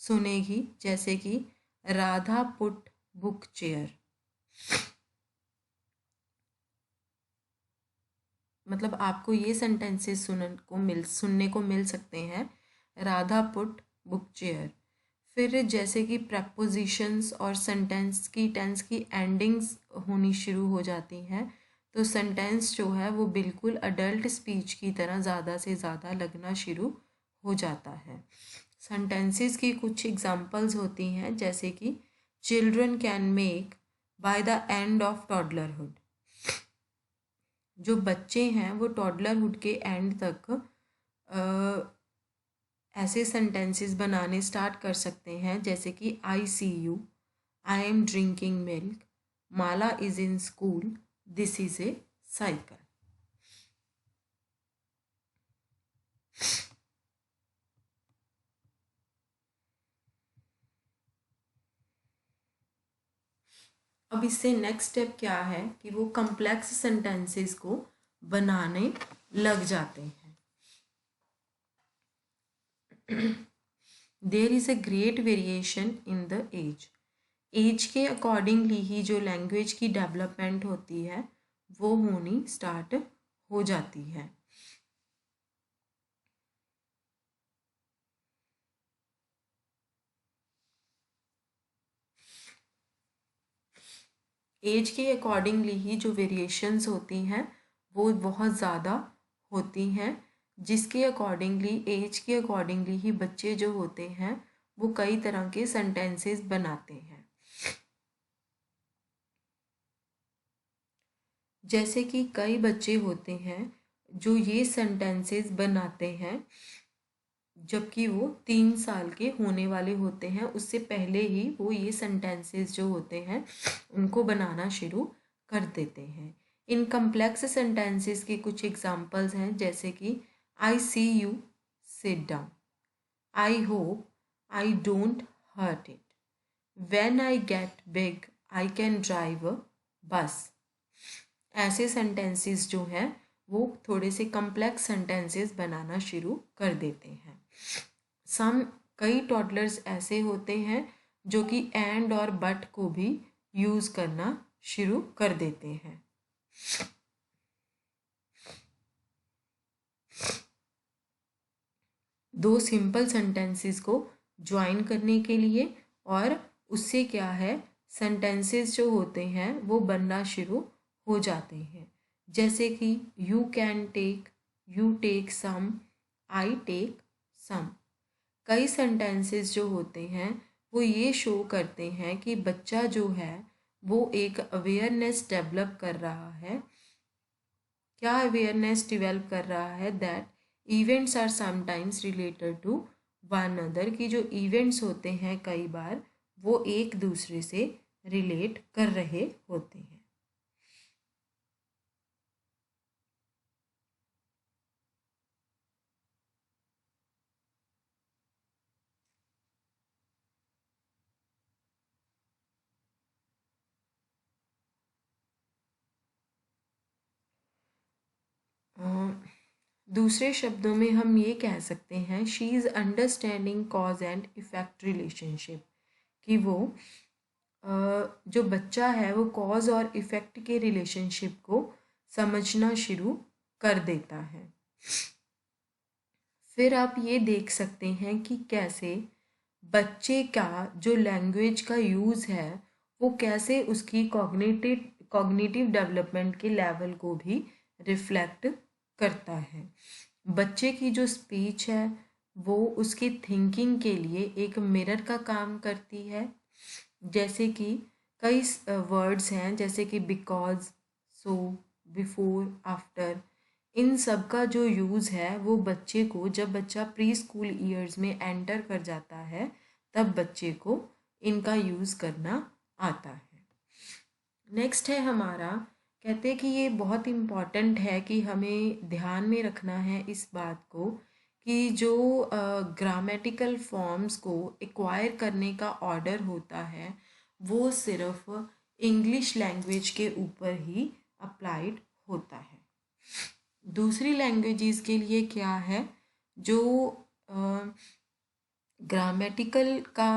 सुनेगी जैसे कि राधा पुट बुक चेयर। मतलब आपको ये सेंटेंसेस सुनने को मिल सकते हैं, राधा पुट बुक चेयर। फिर जैसे कि प्रपोजिशंस और सेंटेंस की टेंस की एंडिंग्स होनी शुरू हो जाती हैं, तो सेंटेंस जो है वो बिल्कुल अडल्ट स्पीच की तरह ज़्यादा से ज़्यादा लगना शुरू हो जाता है। सेंटेंसेस की कुछ एग्जांपल्स होती हैं जैसे कि children can make by the end of toddlerhood. जो बच्चे हैं वो टॉडलरहुड के एंड तक ऐसे सेंटेंसेस बनाने स्टार्ट कर सकते हैं जैसे कि I see you, I am drinking milk, Mala is in school, this is a cycle. अब इससे नेक्स्ट स्टेप क्या है कि वो कम्प्लेक्स सेंटेंसेस को बनाने लग जाते हैं। There is a great variation in the age के अकॉर्डिंगली ही जो लैंग्वेज की डेवलपमेंट होती है वो होनी स्टार्ट हो जाती है। एज के अकॉर्डिंगली ही जो वेरिएशंस होती हैं वो बहुत ज़्यादा होती हैं, जिसके अकॉर्डिंगली एज के अकॉर्डिंगली ही बच्चे जो होते हैं वो कई तरह के सेंटेंसेस बनाते हैं। जैसे कि कई बच्चे होते हैं जो ये सेंटेंसेस बनाते हैं जबकि वो 3 साल के होने वाले होते हैं, उससे पहले ही वो ये सेंटेंसेस जो होते हैं उनको बनाना शुरू कर देते हैं। इन कम्प्लेक्स सेंटेंसेस के कुछ एग्जांपल्स हैं जैसे कि I see you sit down, I hope I don't hurt it, when I get big I can drive a bus. ऐसे सेंटेंसेस जो हैं वो थोड़े से कम्प्लेक्स सेंटेंसेस बनाना शुरू कर देते हैं। सम कई टॉडलर्स ऐसे होते हैं जो कि एंड और बट को भी यूज़ करना शुरू कर देते हैं। दो सिंपल सेंटेंसेस को ज्वाइन करने के लिए, और उससे क्या है सेंटेंसेस जो होते हैं वो बनना शुरू हो जाते हैं। जैसे कि you can take, you take some, I take some. कई सेंटेंसेस जो होते हैं वो ये शो करते हैं कि बच्चा जो है वो एक अवेयरनेस डेवलप कर रहा है। क्या अवेयरनेस डेवलप कर रहा है, that events are sometimes related to one other, की जो इवेंट्स होते हैं कई बार वो एक दूसरे से रिलेट कर रहे होते हैं। दूसरे शब्दों में हम ये कह सकते हैं she is understanding cause and effect relationship, कि वो जो बच्चा है वो कॉज और इफ़ेक्ट के रिलेशनशिप को समझना शुरू कर देता है। फिर आप ये देख सकते हैं कि कैसे बच्चे का जो लैंग्वेज का यूज़ है वो कैसे उसकी कॉग्निटिव डेवलपमेंट के लेवल को भी रिफ्लेक्ट करता है। बच्चे की जो स्पीच है वो उसकी थिंकिंग के लिए एक मिरर का काम करती है। जैसे कि कई वर्ड्स हैं जैसे कि बिकॉज, सो, बिफोर, आफ्टर, इन सब का जो यूज़ है वो बच्चे को, जब बच्चा प्री स्कूल ईयर्स में एंटर कर जाता है तब बच्चे को इनका यूज़ करना आता है। नेक्स्ट है हमारा, कहते हैं कि ये बहुत इम्पॉर्टेंट है कि हमें ध्यान में रखना है इस बात को कि जो ग्रामेटिकल फॉर्म्स को एक्वायर करने का ऑर्डर होता है वो सिर्फ इंग्लिश लैंग्वेज के ऊपर ही अप्लाइड होता है। दूसरी लैंग्वेजेस के लिए क्या है, जो ग्रामेटिकल का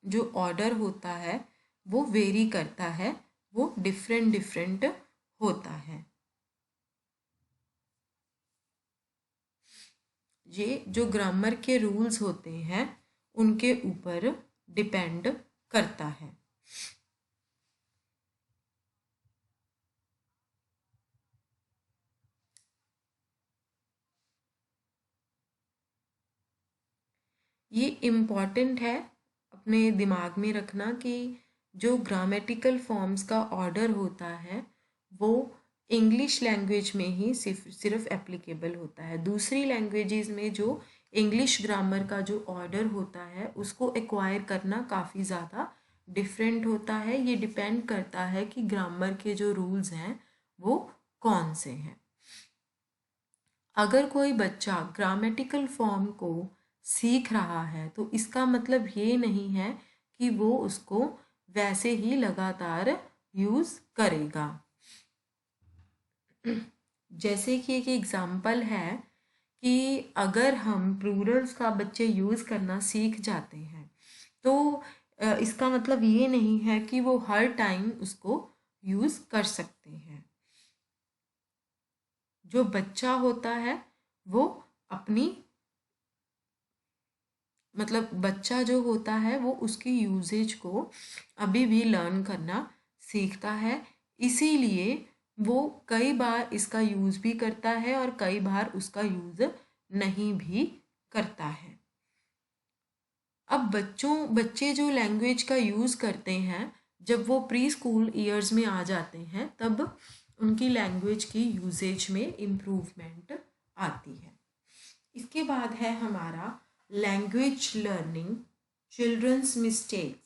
जो ऑर्डर होता है वो वेरी करता है, वो डिफरेंट डिफरेंट होता है। ये जो ग्रामर के रूल्स होते हैं उनके ऊपर डिपेंड करता है। ये इम्पॉर्टेंट है अपने दिमाग में रखना कि जो ग्रामेटिकल फॉर्म्स का ऑर्डर होता है वो इंग्लिश लैंग्वेज में ही सिर्फ एप्लीकेबल होता है। दूसरी लैंग्वेजेस में जो इंग्लिश ग्रामर का जो ऑर्डर होता है उसको एक्वायर करना काफ़ी ज़्यादा डिफरेंट होता है। ये डिपेंड करता है कि ग्रामर के जो रूल्स हैं वो कौन से हैं। अगर कोई बच्चा ग्रामेटिकल फॉर्म को सीख रहा है तो इसका मतलब ये नहीं है कि वो उसको वैसे ही लगातार यूज़ करेगा। जैसे कि एक एग्ज़ाम्पल है कि अगर हम प्लूरल्स का बच्चे यूज़ करना सीख जाते हैं तो इसका मतलब ये नहीं है कि वो हर टाइम उसको यूज़ कर सकते हैं। जो बच्चा होता है वो अपनी, मतलब बच्चा जो होता है वो उसकी यूजेज को अभी भी लर्न करना सीखता है, इसीलिए वो कई बार इसका यूज़ भी करता है और कई बार उसका यूज़ नहीं भी करता है। अब बच्चे जो लैंग्वेज का यूज़ करते हैं जब वो प्री स्कूल ईयर्स में आ जाते हैं तब उनकी लैंग्वेज की यूजेज में इम्प्रूवमेंट आती है। इसके बाद है हमारा लैंग्वेज लर्निंग, चिल्ड्रंस मिस्टेक्स।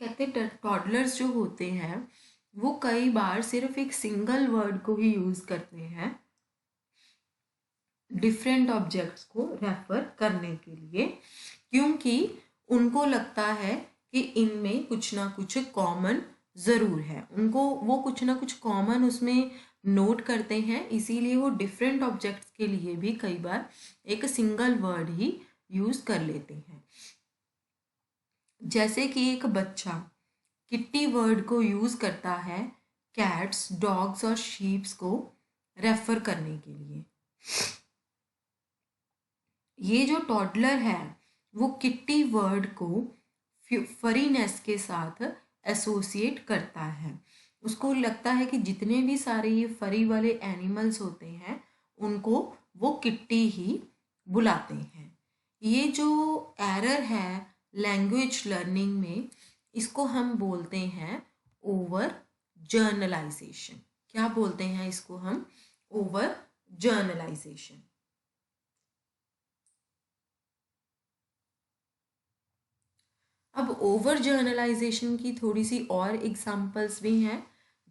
कहते टॉडलर्स जो होते हैं वो कई बार सिर्फ एक सिंगल वर्ड को ही यूज़ करते हैं डिफरेंट ऑब्जेक्ट्स को रेफर करने के लिए, क्योंकि उनको लगता है कि इनमें कुछ ना कुछ कॉमन ज़रूर है। उनको वो कुछ ना कुछ कॉमन उसमें नोट करते हैं, इसीलिए वो डिफरेंट ऑब्जेक्ट्स के लिए भी कई बार एक सिंगल वर्ड ही यूज़ कर लेते हैं। जैसे कि एक बच्चा किट्टी वर्ड को यूज़ करता है कैट्स, डॉग्स और शीप्स को रेफर करने के लिए। ये जो टॉडलर है वो किट्टी वर्ड को फरीनेस के साथ एसोसिएट करता है। उसको लगता है कि जितने भी सारे ये फरी वाले एनिमल्स होते हैं उनको वो किट्टी ही बुलाते हैं। ये जो एरर है लैंग्वेज लर्निंग में इसको हम बोलते हैं ओवर जर्नलाइजेशन। क्या बोलते हैं इसको हम? Over journalisation. अब ओवर जर्नलाइजेशन की थोड़ी सी और एग्जांपल्स भी हैं।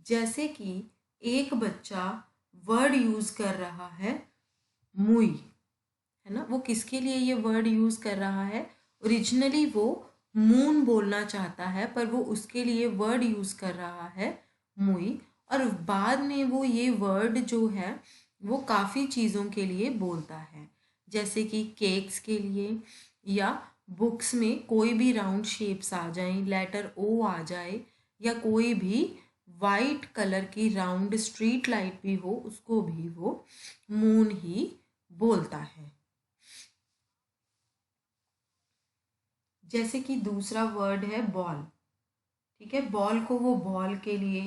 जैसे कि एक बच्चा वर्ड यूज़ कर रहा है मुई, है ना, वो किसके लिए ये वर्ड यूज़ कर रहा है। ओरिजिनली वो मून बोलना चाहता है पर वो उसके लिए वर्ड यूज़ कर रहा है मुई, और बाद में वो ये वर्ड जो है वो काफ़ी चीज़ों के लिए बोलता है, जैसे कि केक्स के लिए, या बुक्स में कोई भी राउंड शेप्स आ जाएं, लेटर ओ आ जाए, या कोई भी वाइट कलर की राउंड स्ट्रीट लाइट भी हो, उसको भी वो मून ही बोलता है। जैसे कि दूसरा वर्ड है बॉल। ठीक है, बॉल को वो बॉल के लिए,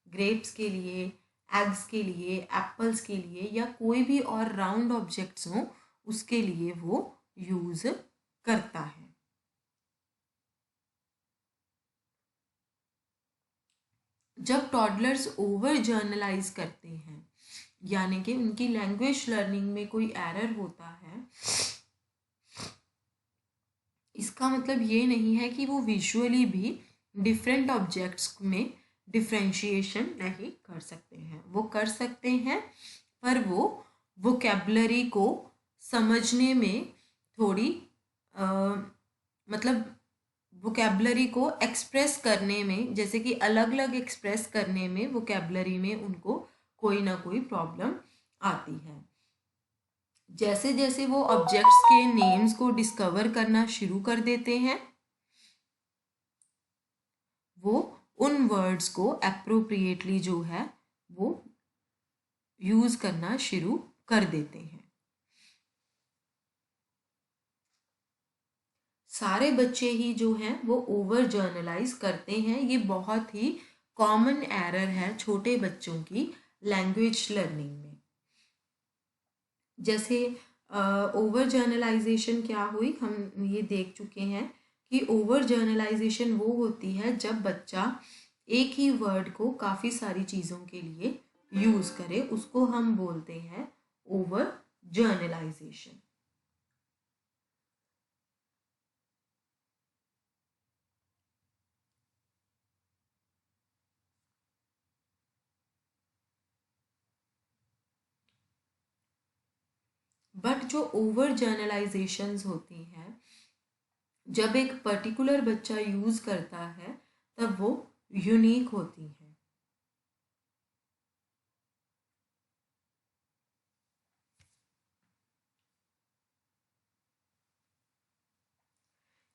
ग्रेप्स के लिए, एग्स के लिए, एप्पल्स के लिए, या कोई भी और राउंड ऑब्जेक्ट्स हो उसके लिए वो यूज करता है। जब टॉडलर्स ओवर जर्नलाइज करते हैं, यानी कि उनकी लैंग्वेज लर्निंग में कोई एरर होता है, इसका मतलब ये नहीं है कि वो विजुअली भी डिफरेंट ऑब्जेक्ट्स में डिफ्रेंशिएशन नहीं कर सकते हैं, वो कर सकते हैं, पर वो वोकेबलरी को समझने में थोड़ी मतलब वोकेबलरी को एक्सप्रेस करने में, जैसे कि अलग अलग एक्सप्रेस करने में वोकेबलरी में उनको कोई ना कोई प्रॉब्लम आती है। जैसे जैसे वो ऑब्जेक्ट्स के नेम्स को डिस्कवर करना शुरू कर देते हैं, वो उन वर्ड्स को अप्रोप्रिएटली जो है वो यूज करना शुरू कर देते हैं। सारे बच्चे ही जो हैं वो ओवर जर्नलाइज करते हैं, ये बहुत ही कॉमन एरर है छोटे बच्चों की लैंग्वेज लर्निंग में। जैसे ओवर जर्नलाइजेशन क्या हुई, हम ये देख चुके हैं कि ओवर जर्नलाइजेशन वो होती है जब बच्चा एक ही वर्ड को काफ़ी सारी चीज़ों के लिए यूज़ करे, उसको हम बोलते हैं ओवर जर्नलाइजेशन। बट जो ओवर जर्नलाइजेशंस होती हैं, जब एक पर्टिकुलर बच्चा यूज करता है तब वो यूनिक होती है।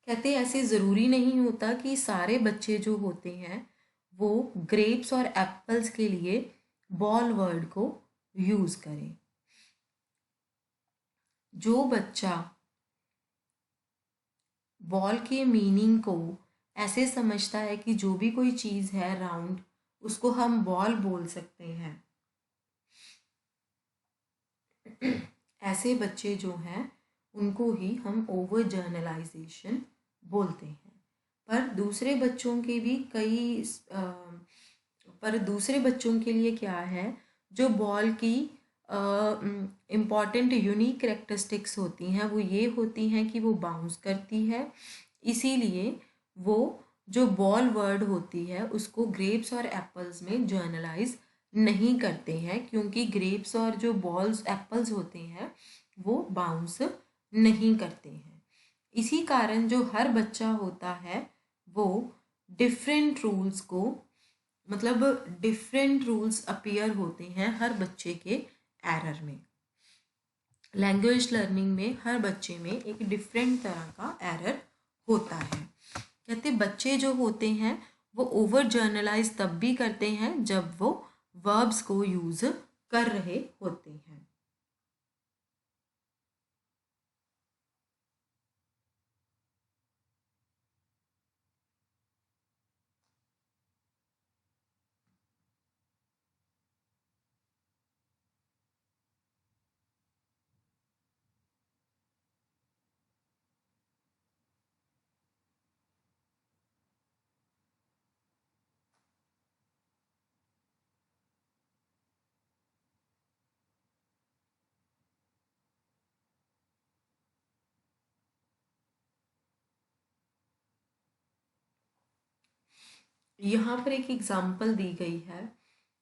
कहते ऐसे ज़रूरी नहीं होता कि सारे बच्चे जो होते हैं वो ग्रेप्स और एप्पल्स के लिए बॉल वर्ड को यूज करें। जो बच्चा बॉल के मीनिंग को ऐसे समझता है कि जो भी कोई चीज़ है राउंड उसको हम बॉल बोल सकते हैं, ऐसे बच्चे जो हैं उनको ही हम ओवर जर्नलाइजेशन बोलते हैं। पर दूसरे बच्चों के भी कई पर दूसरे बच्चों के लिए क्या है, जो बॉल की इम्पॉर्टेंट यूनिक करेक्टरिस्टिक्स होती हैं वो ये होती हैं कि वो बाउंस करती है, इसीलिए वो जो बॉल वर्ड होती है उसको ग्रेप्स और एप्पल्स में जर्नलाइज नहीं करते हैं, क्योंकि ग्रेप्स और जो बॉल्स एप्पल्स होते हैं वो बाउंस नहीं करते हैं। इसी कारण जो हर बच्चा होता है वो डिफरेंट रूल्स को, मतलब डिफरेंट रूल्स अपीयर होते हैं हर बच्चे के एरर में। लैंग्वेज लर्निंग में हर बच्चे में एक डिफरेंट तरह का एरर होता है। कहते बच्चे जो होते हैं वो ओवर जर्नलाइज तब भी करते हैं जब वो वर्ब्स को यूज कर रहे होते हैं। यहाँ पर एक एग्जाम्पल दी गई है।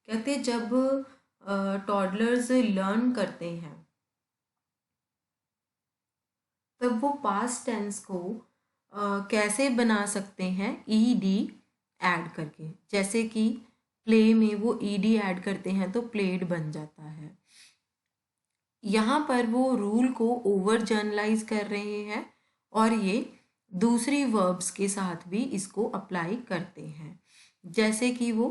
कहते जब टॉडलर्स लर्न करते हैं तब वो पास्ट टेंस को कैसे बना सकते हैं, ईडी ऐड करके। जैसे कि प्ले में वो ईडी ऐड करते हैं तो प्लेड बन जाता है। यहाँ पर वो रूल को ओवर जर्नलाइज कर रहे हैं और ये दूसरी वर्ब्स के साथ भी इसको अप्लाई करते हैं। जैसे कि वो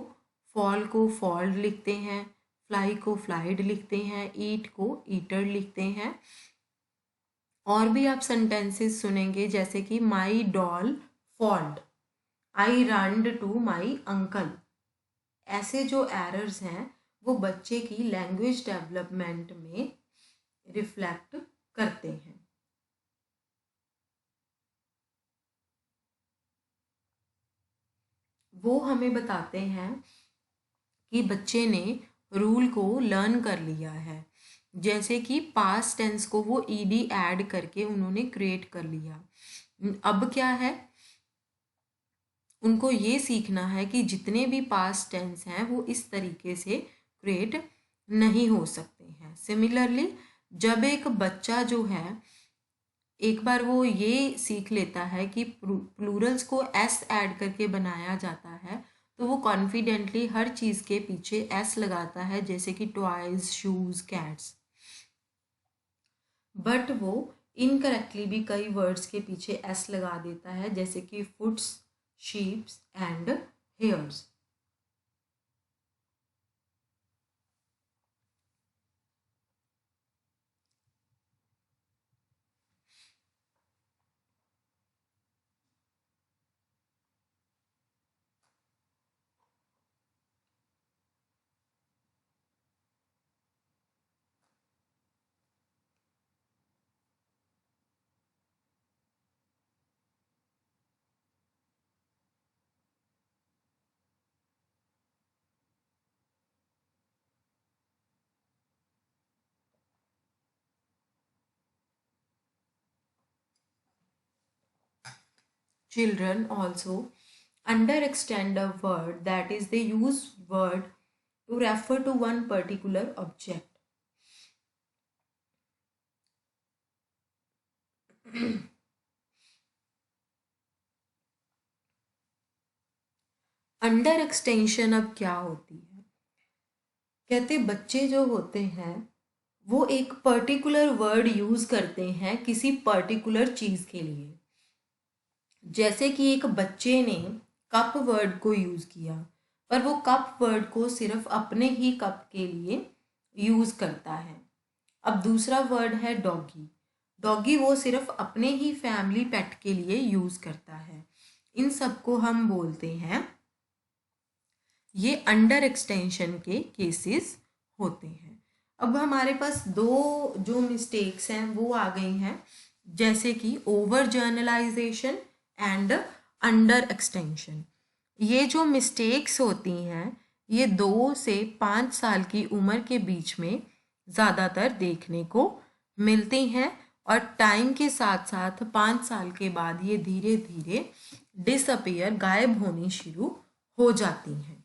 फॉल को फॉल्ड लिखते हैं, फ्लाई को फ्लाइड लिखते हैं, ईट को ईटर लिखते हैं। और भी आप सेंटेंसेस सुनेंगे जैसे कि my doll falled, I run to my uncle. ऐसे जो एरर्स हैं वो बच्चे की लैंग्वेज डेवलपमेंट में रिफ्लेक्ट करते हैं। वो हमें बताते हैं कि बच्चे ने रूल को लर्न कर लिया है। जैसे कि पास्ट टेंस को वो ईडी ऐड करके उन्होंने क्रिएट कर लिया। अब क्या है, उनको ये सीखना है कि जितने भी पास्ट टेंस हैं वो इस तरीके से क्रिएट नहीं हो सकते हैं। सिमिलरली जब एक बच्चा जो है एक बार वो ये सीख लेता है कि प्लूरल्स को एस ऐड करके बनाया जाता है, तो वो कॉन्फिडेंटली हर चीज़ के पीछे एस लगाता है, जैसे कि टॉयज, शूज, कैट्स। बट वो इनकरेक्टली भी कई वर्ड्स के पीछे एस लगा देता है, जैसे कि foots, sheeps and hairs. Children also underextend a word, that is they use word to refer to one particular object. Under extension अब क्या होती है, कहते बच्चे जो होते हैं वो एक पर्टिकुलर वर्ड यूज करते हैं किसी पर्टिकुलर चीज के लिए। जैसे कि एक बच्चे ने कप वर्ड को यूज किया, पर वो कप वर्ड को सिर्फ अपने ही कप के लिए यूज करता है। अब दूसरा वर्ड है डॉगी, डॉगी वो सिर्फ अपने ही फैमिली पेट के लिए यूज करता है। इन सबको हम बोलते हैं, ये अंडर एक्सटेंशन के केसेस होते हैं। अब हमारे पास दो जो मिस्टेक्स हैं वो आ गई हैं, जैसे कि over journalisation and under extension. ये जो मिस्टेक्स होती हैं ये 2 से 5 साल की उम्र के बीच में ज़्यादातर देखने को मिलती हैं और टाइम के साथ साथ 5 साल के बाद ये धीरे धीरे डिसअपियर, गायब होनी शुरू हो जाती हैं।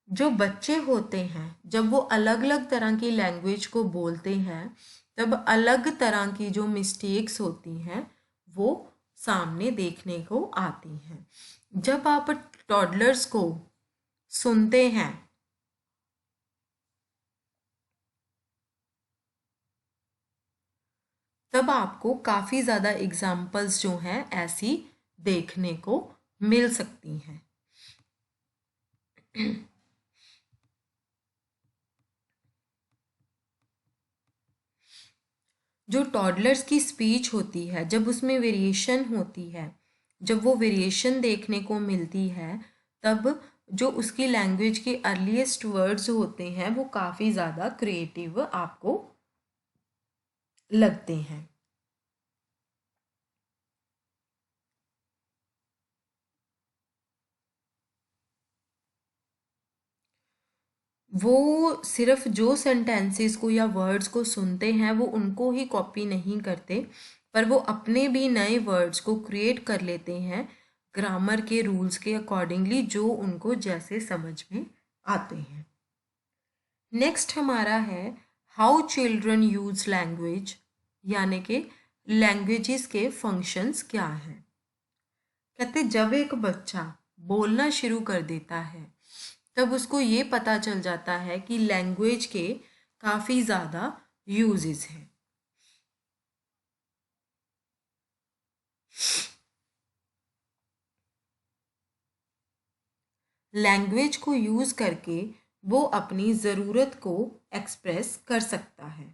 जो बच्चे होते हैं जब वो अलग अलग तरह की लैंग्वेज को बोलते हैं तब अलग तरह की जो मिस्टेक्स होती हैं वो सामने देखने को आती हैं। जब आप टॉडलर्स को सुनते हैं तब आपको काफ़ी ज़्यादा एग्जाम्पल्स जो हैं ऐसी देखने को मिल सकती हैं। जो टॉडलर्स की स्पीच होती है जब उसमें वेरिएशन होती है, जब वो वेरिएशन देखने को मिलती है, तब जो उसकी लैंग्वेज के अर्लीस्ट वर्ड्स होते हैं वो काफ़ी ज़्यादा क्रिएटिव आपको लगते हैं। वो सिर्फ जो सेंटेंसेस को या वर्ड्स को सुनते हैं वो उनको ही कॉपी नहीं करते, पर वो अपने भी नए वर्ड्स को क्रिएट कर लेते हैं ग्रामर के रूल्स के अकॉर्डिंगली, जो उनको जैसे समझ में आते हैं। नेक्स्ट हमारा है हाउ चिल्ड्रन यूज लैंग्वेज, यानी कि लैंग्वेजेस के फंक्शंस क्या हैं। कहते जब एक बच्चा बोलना शुरू कर देता है तब उसको ये पता चल जाता है कि लैंग्वेज के काफ़ी ज़्यादा यूजेस हैं। लैंग्वेज को यूज़ करके वो अपनी ज़रूरत को एक्सप्रेस कर सकता है।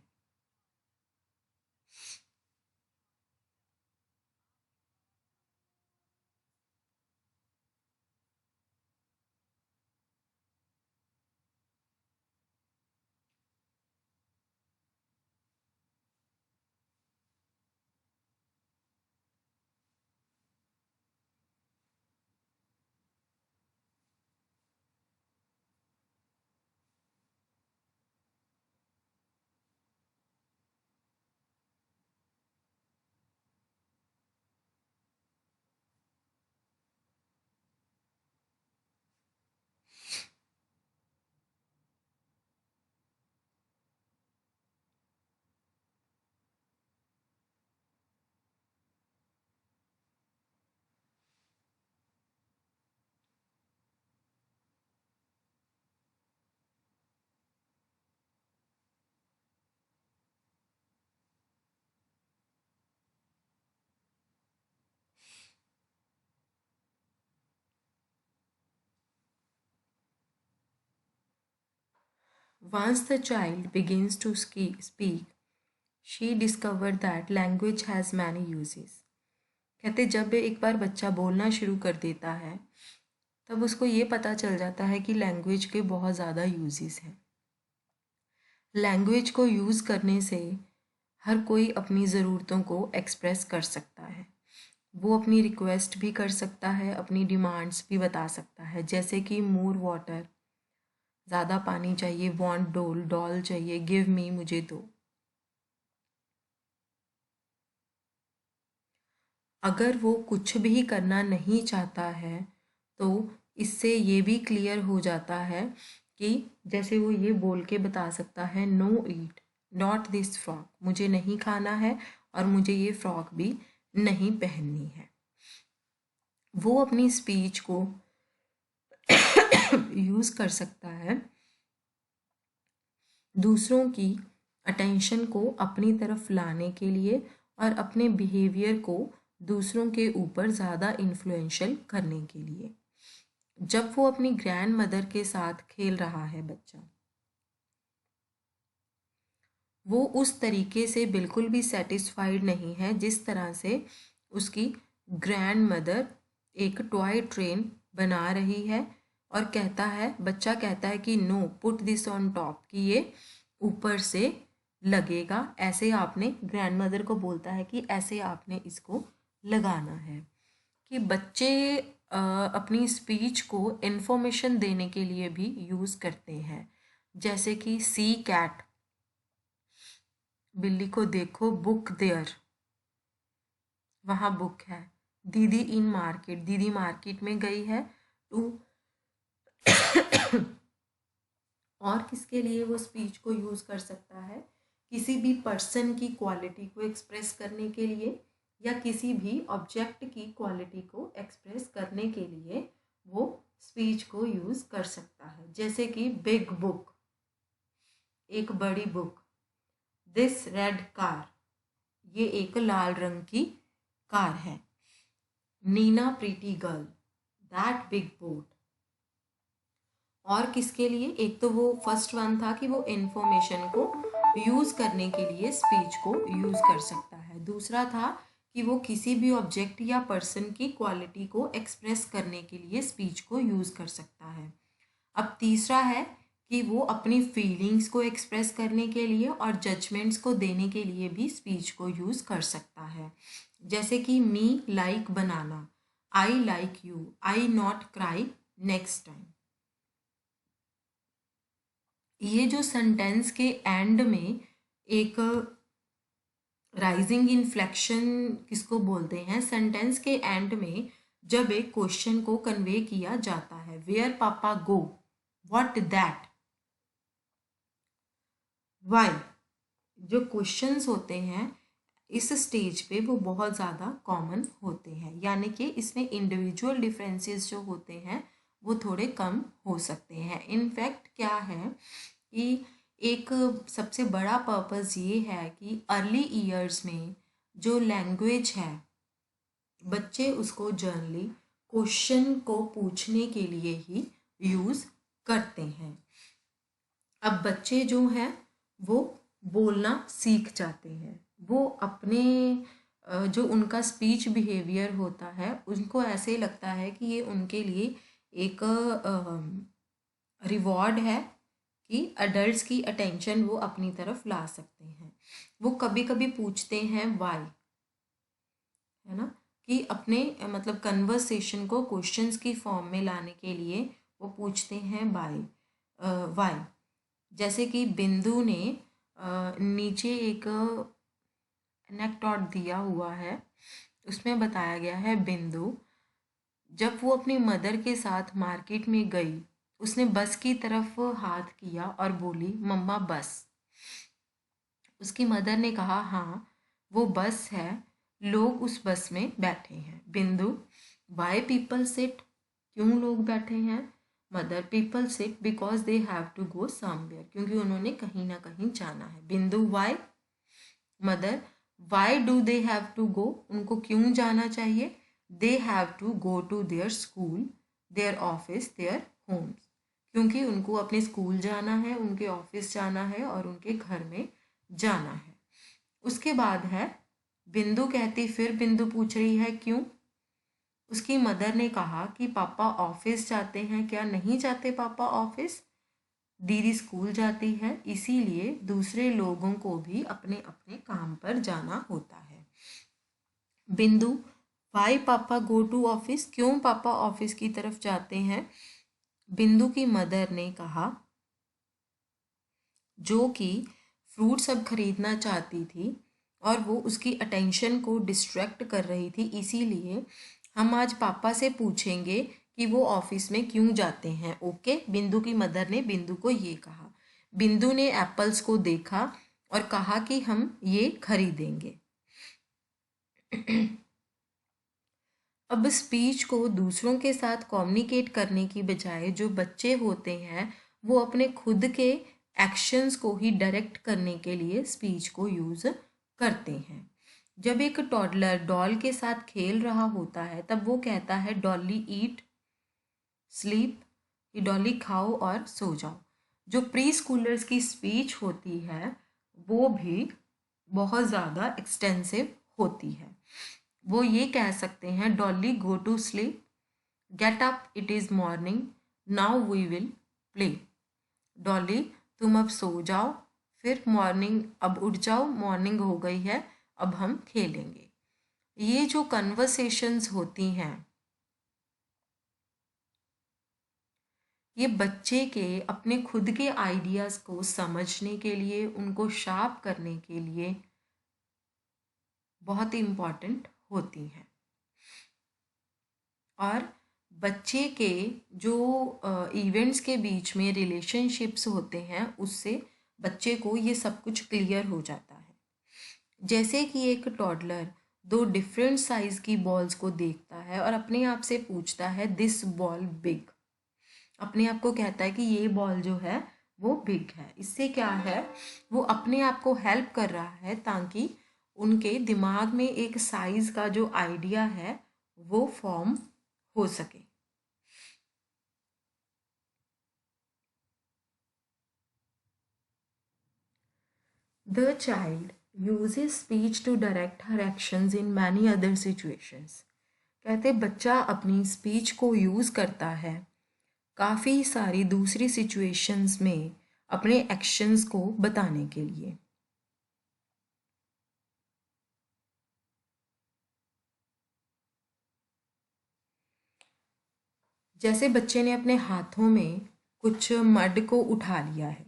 Once the child begins to speak, she discovered that language has many uses. कहते जब एक बार बच्चा बोलना शुरू कर देता है तब उसको ये पता चल जाता है कि लैंग्वेज के बहुत ज़्यादा यूजेस हैं। लैंग्वेज को यूज़ करने से हर कोई अपनी ज़रूरतों को एक्सप्रेस कर सकता है। वो अपनी रिक्वेस्ट भी कर सकता है, अपनी डिमांड्स भी बता सकता है, जैसे कि मोर वाटर, ज़्यादा पानी चाहिए, वांट डोल, डॉल चाहिए, गिव मी, मुझे दो। अगर वो कुछ भी करना नहीं चाहता है तो इससे ये भी क्लियर हो जाता है कि जैसे वो ये बोल के बता सकता है, no eat not this frock, मुझे नहीं खाना है और मुझे ये फ्रॉक भी नहीं पहननी है। वो अपनी स्पीच को यूज़ कर सकता है दूसरों की अटेंशन को अपनी तरफ लाने के लिए और अपने बिहेवियर को दूसरों के ऊपर ज़्यादा इन्फ्लुएंशियल करने के लिए। जब वो अपनी ग्रैंड मदर के साथ खेल रहा है बच्चा, वो उस तरीके से बिल्कुल भी सेटिस्फाइड नहीं है जिस तरह से उसकी ग्रैंड मदर एक टॉय ट्रेन बना रही है और कहता है, बच्चा कहता है कि know put this on top, कि ये ऊपर से लगेगा, ऐसे आपने, ग्रैंड मदर को बोलता है कि ऐसे आपने इसको लगाना है। कि बच्चे अपनी स्पीच को इन्फॉर्मेशन देने के लिए भी यूज़ करते हैं, जैसे कि सी कैट, बिल्ली को देखो, बुक देयर, वहाँ बुक है, दीदी इन मार्केट, दीदी मार्केट में गई है, टू और किसके लिए वो स्पीच को यूज़ कर सकता है, किसी भी पर्सन की क्वालिटी को एक्सप्रेस करने के लिए या किसी भी ऑब्जेक्ट की क्वालिटी को एक्सप्रेस करने के लिए वो स्पीच को यूज़ कर सकता है। जैसे कि बिग बुक, एक बड़ी बुक, दिस रेड कार, ये एक लाल रंग की कार है, Neena pretty girl, that big boat. और किसके लिए, एक तो वो फर्स्ट वन था कि वो इंफॉर्मेशन को यूज़ करने के लिए स्पीच को यूज़ कर सकता है, दूसरा था कि वो किसी भी ऑब्जेक्ट या पर्सन की क्वालिटी को एक्सप्रेस करने के लिए स्पीच को यूज़ कर सकता है। अब तीसरा है कि वो अपनी फीलिंग्स को एक्सप्रेस करने के लिए और जजमेंट्स को देने के लिए भी स्पीच को यूज़ कर सकता है। जैसे कि me like banana, I like you, I not cry next time. ये जो सेंटेंस के एंड में एक राइजिंग इन्फ्लेक्शन किसको बोलते हैं, सेंटेंस के एंड में जब एक क्वेश्चन को कन्वे किया जाता है, वेयर पापा गो, व्हाट दैट, वाई, जो क्वेश्चंस होते हैं इस स्टेज पे वो बहुत ज़्यादा कॉमन होते हैं, यानी कि इसमें इंडिविजुअल डिफरेंसेस जो होते हैं वो थोड़े कम हो सकते हैं। इनफैक्ट क्या है कि एक सबसे बड़ा पर्पस ये है कि अर्ली ईयर्स में जो लैंग्वेज है बच्चे उसको जनरली क्वेश्चन को पूछने के लिए ही यूज़ करते हैं। अब बच्चे जो हैं वो बोलना सीख जाते हैं, वो अपने जो उनका स्पीच बिहेवियर होता है उनको ऐसे लगता है कि ये उनके लिए एक रिवॉर्ड है कि अडल्ट्स की अटेंशन वो अपनी तरफ ला सकते हैं। वो कभी कभी पूछते हैं वाई, है ना, कि अपने मतलब कन्वर्सेशन को क्वेश्चंस की फॉर्म में लाने के लिए वो पूछते हैं बाय वाई। जैसे कि बिंदु ने नीचे एक एनेक्डोट दिया हुआ है, उसमें बताया गया है बिंदु जब वो अपनी मदर के साथ मार्केट में गई उसने बस की तरफ हाथ किया और बोली मम्मा बस। उसकी मदर ने कहा हाँ वो बस है, लोग उस बस में बैठे हैं। बिंदु वाई पीपल सिट, क्यों लोग बैठे हैं? Mother people sit because they have to go somewhere, क्योंकि उन्होंने कहीं ना कहीं जाना है। बिंदु why, mother why do they have to go, उनको क्यों जाना चाहिए? They have to go to their school, their office, their homes, क्योंकि उनको अपने स्कूल जाना है, उनके ऑफिस जाना है और उनके घर में जाना है। उसके बाद है बिंदु कहती, फिर बिंदु पूछ रही है क्यों? उसकी मदर ने कहा कि पापा ऑफिस जाते हैं। क्या नहीं जाते पापा ऑफिस? दीदी स्कूल जाती है, इसीलिए दूसरे लोगों को भी अपने अपने काम पर जाना होता है। बिंदु वाई पापा गो टू ऑफिस, क्यों पापा ऑफिस की तरफ जाते हैं? बिंदु की मदर ने कहा, जो कि फ्रूट सब खरीदना चाहती थी और वो उसकी अटेंशन को डिस्ट्रैक्ट कर रही थी, इसीलिए हम आज पापा से पूछेंगे कि वो ऑफिस में क्यों जाते हैं। ओके, बिंदु की मदर ने बिंदु को ये कहा। बिंदु ने एप्पल्स को देखा और कहा कि हम ये खरीदेंगे। अब स्पीच को दूसरों के साथ कम्युनिकेट करने की बजाय जो बच्चे होते हैं वो अपने खुद के एक्शंस को ही डायरेक्ट करने के लिए स्पीच को यूज़ करते हैं। जब एक टॉडलर डॉल के साथ खेल रहा होता है तब वो कहता है डॉली ईट स्लीप, कि डॉली खाओ और सो जाओ। जो प्री स्कूलर्स की स्पीच होती है वो भी बहुत ज़्यादा एक्सटेंसिव होती है। वो ये कह सकते हैं Dolly go to sleep, get up it is morning, now we will play. Dolly तुम अब सो जाओ, फिर मॉर्निंग, अब उठ जाओ, मॉर्निंग हो गई है, अब हम खेलेंगे। ये जो कन्वर्सेशंस होती हैं ये बच्चे के अपने खुद के आइडियाज़ को समझने के लिए, उनको शार्प करने के लिए बहुत ही इम्पॉर्टेंट होती हैं। और बच्चे के जो इवेंट्स के बीच में रिलेशनशिप्स होते हैं उससे बच्चे को ये सब कुछ क्लियर हो जाता है। जैसे कि एक टॉडलर दो डिफरेंट साइज की बॉल्स को देखता है और अपने आप से पूछता है दिस बॉल बिग, अपने आप को कहता है कि ये बॉल जो है वो बिग है। इससे क्या है, वो अपने आप को हेल्प कर रहा है ताकि उनके दिमाग में एक साइज का जो आइडिया है वो फॉर्म हो सके। The child uses speech to direct her actions in many other situations. कहते बच्चा अपनी स्पीच को यूज़ करता है काफ़ी सारी दूसरी सिचुएशंस में अपने एक्शंस को बताने के लिए। जैसे बच्चे ने अपने हाथों में कुछ मड को उठा लिया है।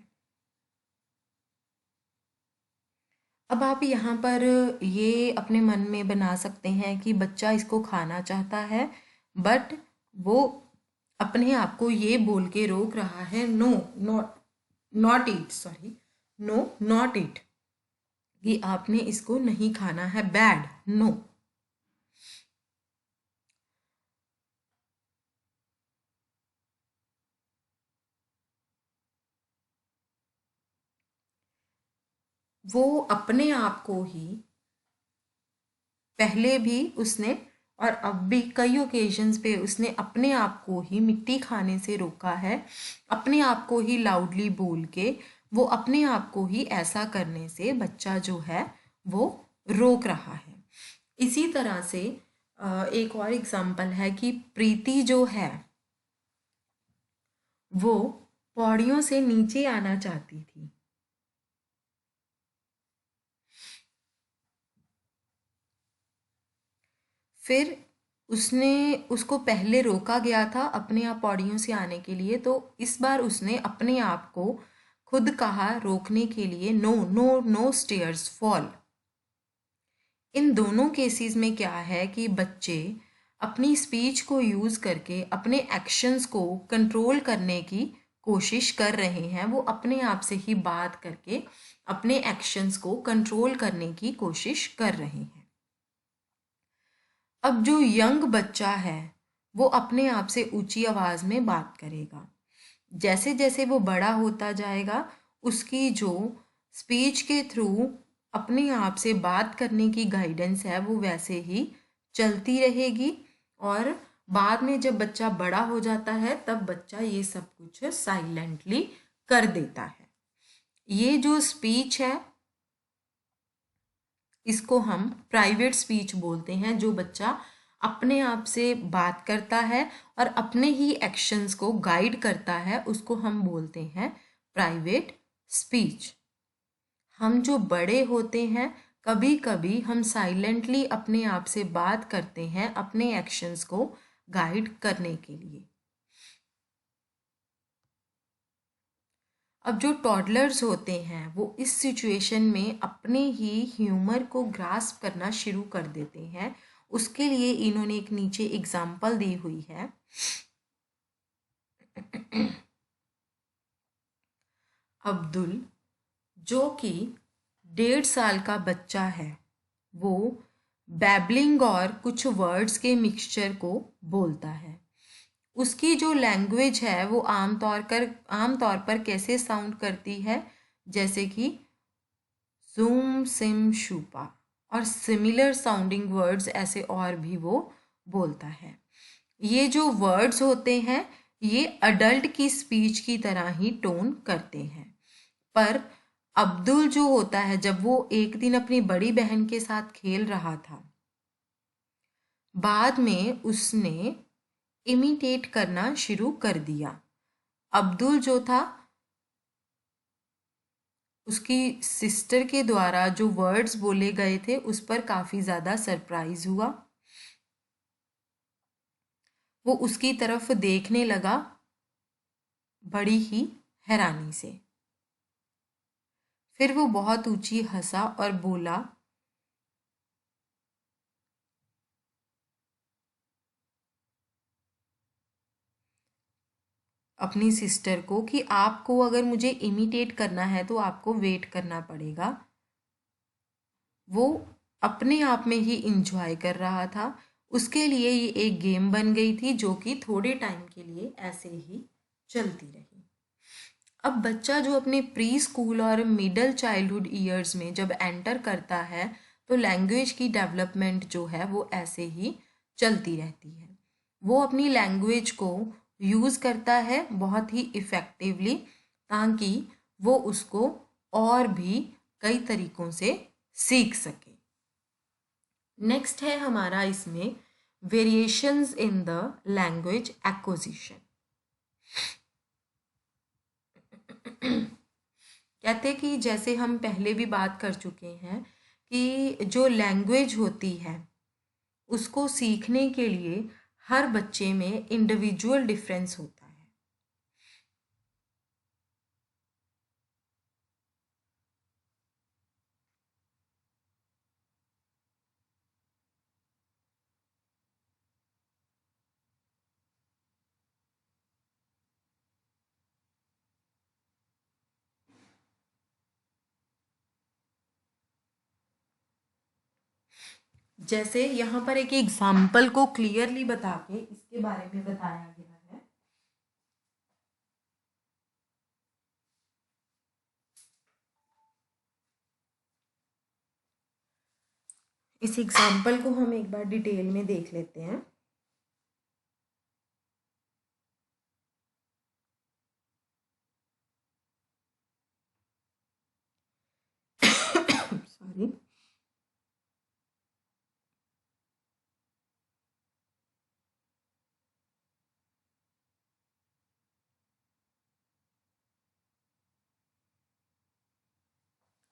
अब आप यहाँ पर ये अपने मन में बना सकते हैं कि बच्चा इसको खाना चाहता है बट वो अपने आप को ये बोल के रोक रहा है no, not eat, sorry, no not eat. कि आपने इसको नहीं खाना है, बैड, नो। वो अपने आप को ही पहले भी उसने और अब भी कई ओकेजन्स पे उसने अपने आप को ही मिट्टी खाने से रोका है, अपने आप को ही लाउडली बोल के वो अपने आप को ही ऐसा करने से बच्चा जो है वो रोक रहा है। इसी तरह से एक और एग्जांपल है कि प्रीति जो है वो पौड़ियों से नीचे आना चाहती थी। फिर उसने उसको पहले रोका गया था अपने आप पौड़ियों से आने के लिए, तो इस बार उसने अपने आप को खुद कहा रोकने के लिए, no no no stairs, fall. इन दोनों केसेस में क्या है कि बच्चे अपनी स्पीच को यूज़ करके अपने एक्शंस को कंट्रोल करने की कोशिश कर रहे हैं। वो अपने आप से ही बात करके अपने एक्शंस को कंट्रोल करने की कोशिश कर रहे हैं। अब जो यंग बच्चा है वो अपने आप से ऊंची आवाज़ में बात करेगा। जैसे जैसे वो बड़ा होता जाएगा उसकी जो स्पीच के थ्रू अपने आप से बात करने की गाइडेंस है वो वैसे ही चलती रहेगी। और बाद में जब बच्चा बड़ा हो जाता है तब बच्चा ये सब कुछ साइलेंटली कर देता है। ये जो स्पीच है इसको हम प्राइवेट स्पीच बोलते हैं। जो बच्चा अपने आप से बात करता है और अपने ही एक्शंस को गाइड करता है उसको हम बोलते हैं प्राइवेट स्पीच। हम जो बड़े होते हैं कभी कभी हम साइलेंटली अपने आप से बात करते हैं अपने एक्शंस को गाइड करने के लिए। अब जो टॉडलर्स होते हैं वो इस सिचुएशन में अपने ही ह्यूमर को ग्रास्प करना शुरू कर देते हैं। उसके लिए इन्होंने एक नीचे एग्जाम्पल दी हुई है। अब्दुल जो कि 1.5 साल का बच्चा है वो बैबलिंग और कुछ वर्ड्स के मिक्सचर को बोलता है। उसकी जो लैंग्वेज है वो आमतौर पर कैसे साउंड करती है, जैसे कि जूम सिम शूपा और सिमिलर साउंडिंग वर्ड्स ऐसे और भी वो बोलता है। ये जो वर्ड्स होते हैं ये अडल्ट की स्पीच की तरह ही टोन करते हैं। पर अब्दुल जो होता है जब वो एक दिन अपनी बड़ी बहन के साथ खेल रहा था बाद में उसने इमिटेट करना शुरू कर दिया। अब्दुल जो था उसकी सिस्टर के द्वारा जो वर्ड्स बोले गए थे उस पर काफ़ी ज़्यादा सरप्राइज हुआ। वो उसकी तरफ देखने लगा बड़ी ही हैरानी से। फिर वो बहुत ऊंची हंसा और बोला, अपनी सिस्टर को कि आपको अगर मुझे इमिटेट करना है तो आपको वेट करना पड़ेगा। वो अपने आप में ही इंजॉय कर रहा था। उसके लिए ये एक गेम बन गई थी जो कि थोड़े टाइम के लिए ऐसे ही चलती रही। अब बच्चा जो अपने प्री स्कूल और मिडल चाइल्डहुड ईयर्स में जब एंटर करता है तो लैंग्वेज की डेवलपमेंट जो है वो ऐसे ही चलती रहती है। वो अपनी लैंग्वेज को यूज़ करता है बहुत ही इफ़ेक्टिवली ताकि वो उसको और भी कई तरीक़ों से सीख सके। नेक्स्ट है हमारा इसमें variations in the language acquisition. कहते कि जैसे हम पहले भी बात कर चुके हैं कि जो लैंग्वेज होती है उसको सीखने के लिए हर बच्चे में इंडिविजुअल डिफरेंस होता है। जैसे यहाँ पर एक एग्जाम्पल को क्लियरली बता के इसके बारे में बताया गया है। इस एग्जाम्पल को हम एक बार डिटेल में देख लेते हैं। सॉरी।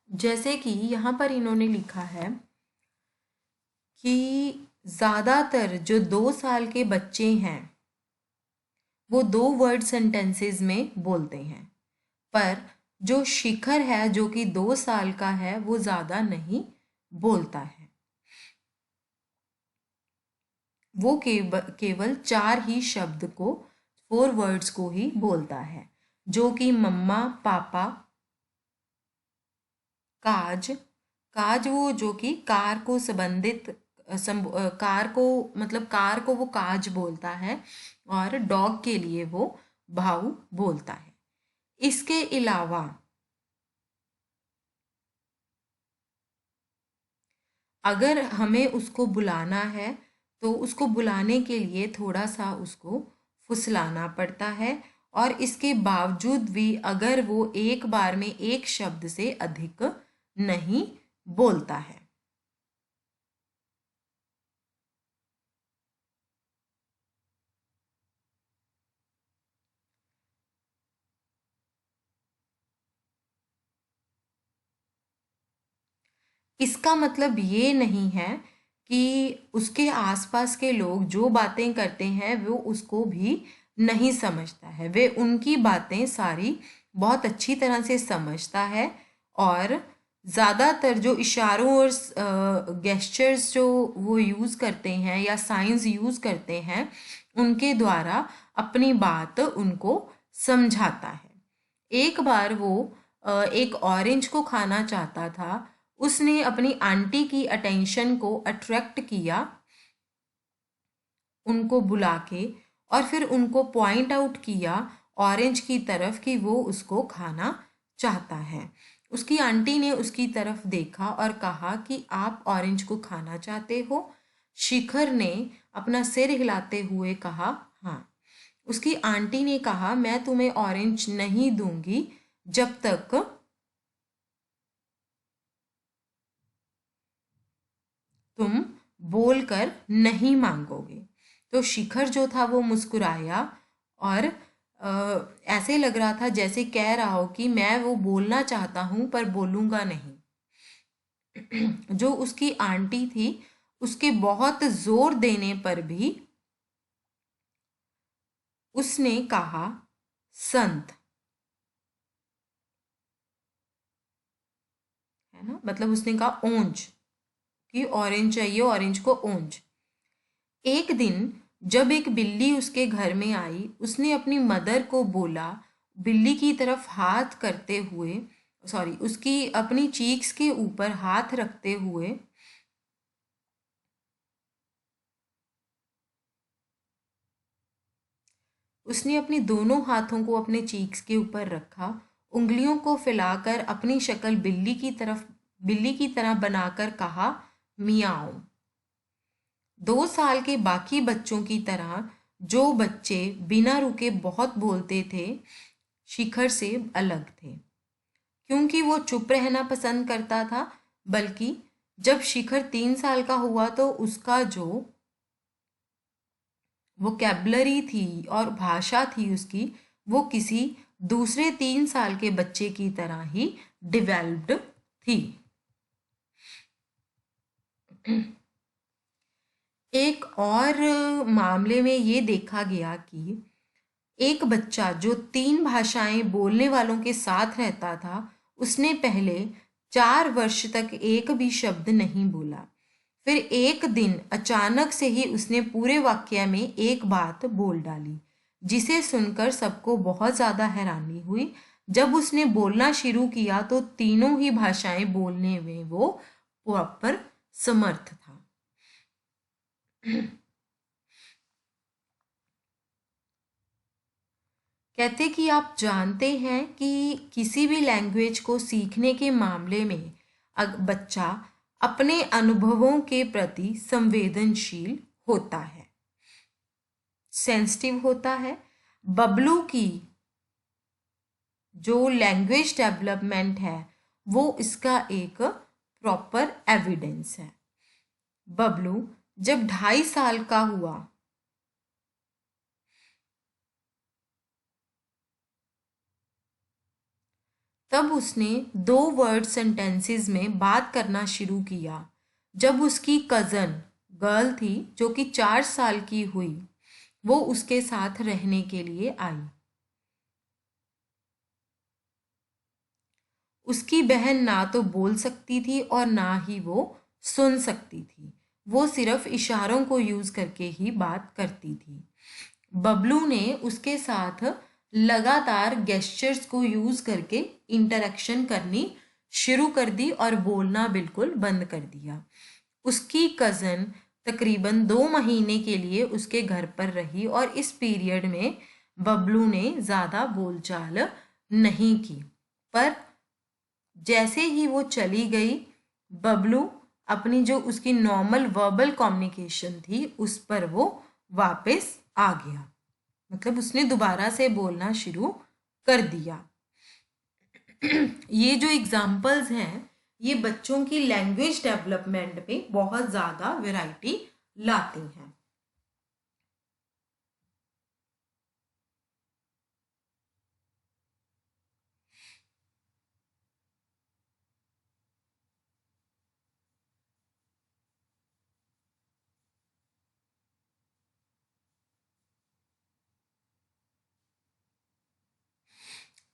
जैसे कि यहाँ पर इन्होंने लिखा है कि ज़्यादातर जो 2 साल के बच्चे हैं वो 2 वर्ड सेंटेंसेस में बोलते हैं, पर जो शिखर है जो कि 2 साल का है वो ज़्यादा नहीं बोलता है। वो केवल 4 ही शब्द को, 4 वर्ड्स को ही बोलता है, जो कि मम्मा, पापा, काज। काज वो जो कि कार को संबंधित कार को, मतलब कार को वो काज बोलता है, और डॉग के लिए वो भाऊ बोलता है। इसके अलावा अगर हमें उसको बुलाना है तो उसको बुलाने के लिए थोड़ा सा उसको फुसलाना पड़ता है, और इसके बावजूद भी अगर वो एक बार में एक शब्द से अधिक नहीं बोलता है। इसका मतलब ये नहीं है कि उसके आसपास के लोग जो बातें करते हैं वो उसको भी नहीं समझता है। वे उनकी बातें सारी बहुत अच्छी तरह से समझता है, और ज़्यादातर जो इशारों और गेस्चर्स जो वो यूज़ करते हैं या साइंस यूज़ करते हैं उनके द्वारा अपनी बात उनको समझाता है। एक बार वो एक ऑरेंज को खाना चाहता था। उसने अपनी आंटी की अटेंशन को अट्रैक्ट किया उनको बुला के, और फिर उनको पॉइंट आउट किया ऑरेंज की तरफ कि वो उसको खाना चाहता है। उसकी आंटी ने उसकी तरफ देखा और कहा कि आप ऑरेंज को खाना चाहते हो? शिखर ने अपना सिर हिलाते हुए कहा हाँ। उसकी आंटी ने कहा मैं तुम्हें ऑरेंज नहीं दूंगी जब तक तुम बोलकर नहीं मांगोगे। तो शिखर जो था वो मुस्कुराया, और ऐसे लग रहा था जैसे कह रहा हो कि मैं वो बोलना चाहता हूँ पर बोलूँगा नहीं। जो उसकी आंटी थी उसके बहुत जोर देने पर भी उसने कहा संत, है ना, मतलब उसने कहा ओंज, कि ऑरेंज चाहिए, ऑरेंज को ओंज। एक दिन जब एक बिल्ली उसके घर में आई उसने अपनी मदर को बोला, बिल्ली की तरफ हाथ करते हुए, सॉरी, उसकी अपनी चीक्स के ऊपर हाथ रखते हुए, उसने अपनी दोनों हाथों को अपने चीक्स के ऊपर रखा, उंगलियों को फैलाकर अपनी शक्ल बिल्ली की तरह बनाकर कहा मियाओ। 2 साल के बाकी बच्चों की तरह जो बच्चे बिना रुके बहुत बोलते थे शिखर से अलग थे, क्योंकि वो चुप रहना पसंद करता था। बल्कि जब शिखर 3 साल का हुआ तो उसका जो वोकैबलरी थी और भाषा थी उसकी, वो किसी दूसरे 3 साल के बच्चे की तरह ही डिवेल्प्ड थी। एक और मामले में ये देखा गया कि एक बच्चा जो 3 भाषाएं बोलने वालों के साथ रहता था उसने पहले 4 वर्ष तक एक भी शब्द नहीं बोला। फिर एक दिन अचानक से ही उसने पूरे वाक्य में एक बात बोल डाली, जिसे सुनकर सबको बहुत ज़्यादा हैरानी हुई। जब उसने बोलना शुरू किया तो तीनों ही भाषाएं बोलने में वो प्रॉपर समर्थ था। कहते कि आप जानते हैं कि किसी भी लैंग्वेज को सीखने के मामले में बच्चा अपने अनुभवों के प्रति संवेदनशील होता है, सेंसिटिव होता है। बबलू की जो लैंग्वेज डेवलपमेंट है वो इसका एक प्रॉपर एविडेंस है। बबलू जब 2.5 साल का हुआ तब उसने 2 वर्ड सेंटेंसेस में बात करना शुरू किया। जब उसकी कज़न गर्ल थी जो कि 4 साल की हुई, वो उसके साथ रहने के लिए आई। उसकी बहन ना तो बोल सकती थी और ना ही वो सुन सकती थी, वो सिर्फ इशारों को यूज़ करके ही बात करती थी। बबलू ने उसके साथ लगातार गेस्चर्स को यूज़ करके इंटरेक्शन करनी शुरू कर दी और बोलना बिल्कुल बंद कर दिया। उसकी कज़न तकरीबन 2 महीने के लिए उसके घर पर रही और इस पीरियड में बबलू ने ज़्यादा बोलचाल नहीं की। पर जैसे ही वो चली गई, बबलू अपनी जो उसकी नॉर्मल वर्बल कम्युनिकेशन थी उस पर वो वापस आ गया, मतलब उसने दोबारा से बोलना शुरू कर दिया। ये जो एग्जाम्पल्स हैं ये बच्चों की लैंग्वेज डेवलपमेंट में बहुत ज़्यादा वैरायटी लाती हैं।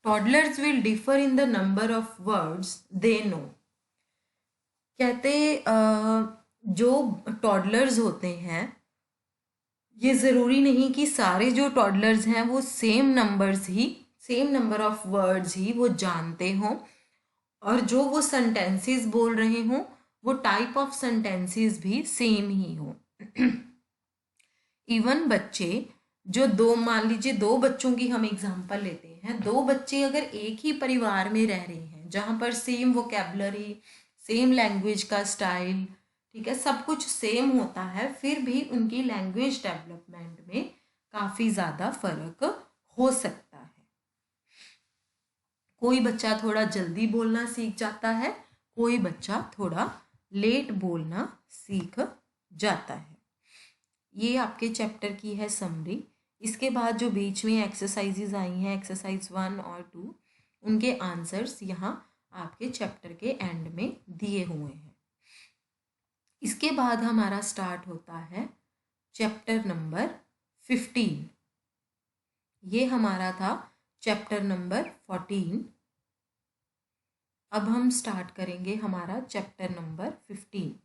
Toddlers will differ in the number of words they know. कहते जो टॉडलर्स होते हैं ये ज़रूरी नहीं कि सारे जो टॉडलर्स हैं वो सेम नंबर ऑफ वर्ड्स ही वो जानते हों, और जो वो सेंटेंसेस बोल रहे हों वो टाइप ऑफ सेंटेंसेस भी सेम ही हो। इवन बच्चे जो मान लीजिए 2 बच्चों की हम एग्जांपल लेते हैं, 2 बच्चे अगर एक ही परिवार में रह रहे हैं जहाँ पर सेम वोकेबलरी, सेम लैंग्वेज का स्टाइल, ठीक है, सब कुछ सेम होता है, फिर भी उनकी लैंग्वेज डेवलपमेंट में काफ़ी ज़्यादा फर्क हो सकता है। कोई बच्चा थोड़ा जल्दी बोलना सीख जाता है, कोई बच्चा थोड़ा लेट बोलना सीख जाता है। ये आपके चैप्टर की है समरी। इसके बाद जो बीच में एक्सरसाइजेज आई हैं, एक्सरसाइज 1 और 2, उनके आंसर्स यहाँ आपके चैप्टर के एंड में दिए हुए हैं। इसके बाद हमारा स्टार्ट होता है चैप्टर नंबर 15। ये हमारा था चैप्टर नंबर 14। अब हम स्टार्ट करेंगे हमारा चैप्टर नंबर 15।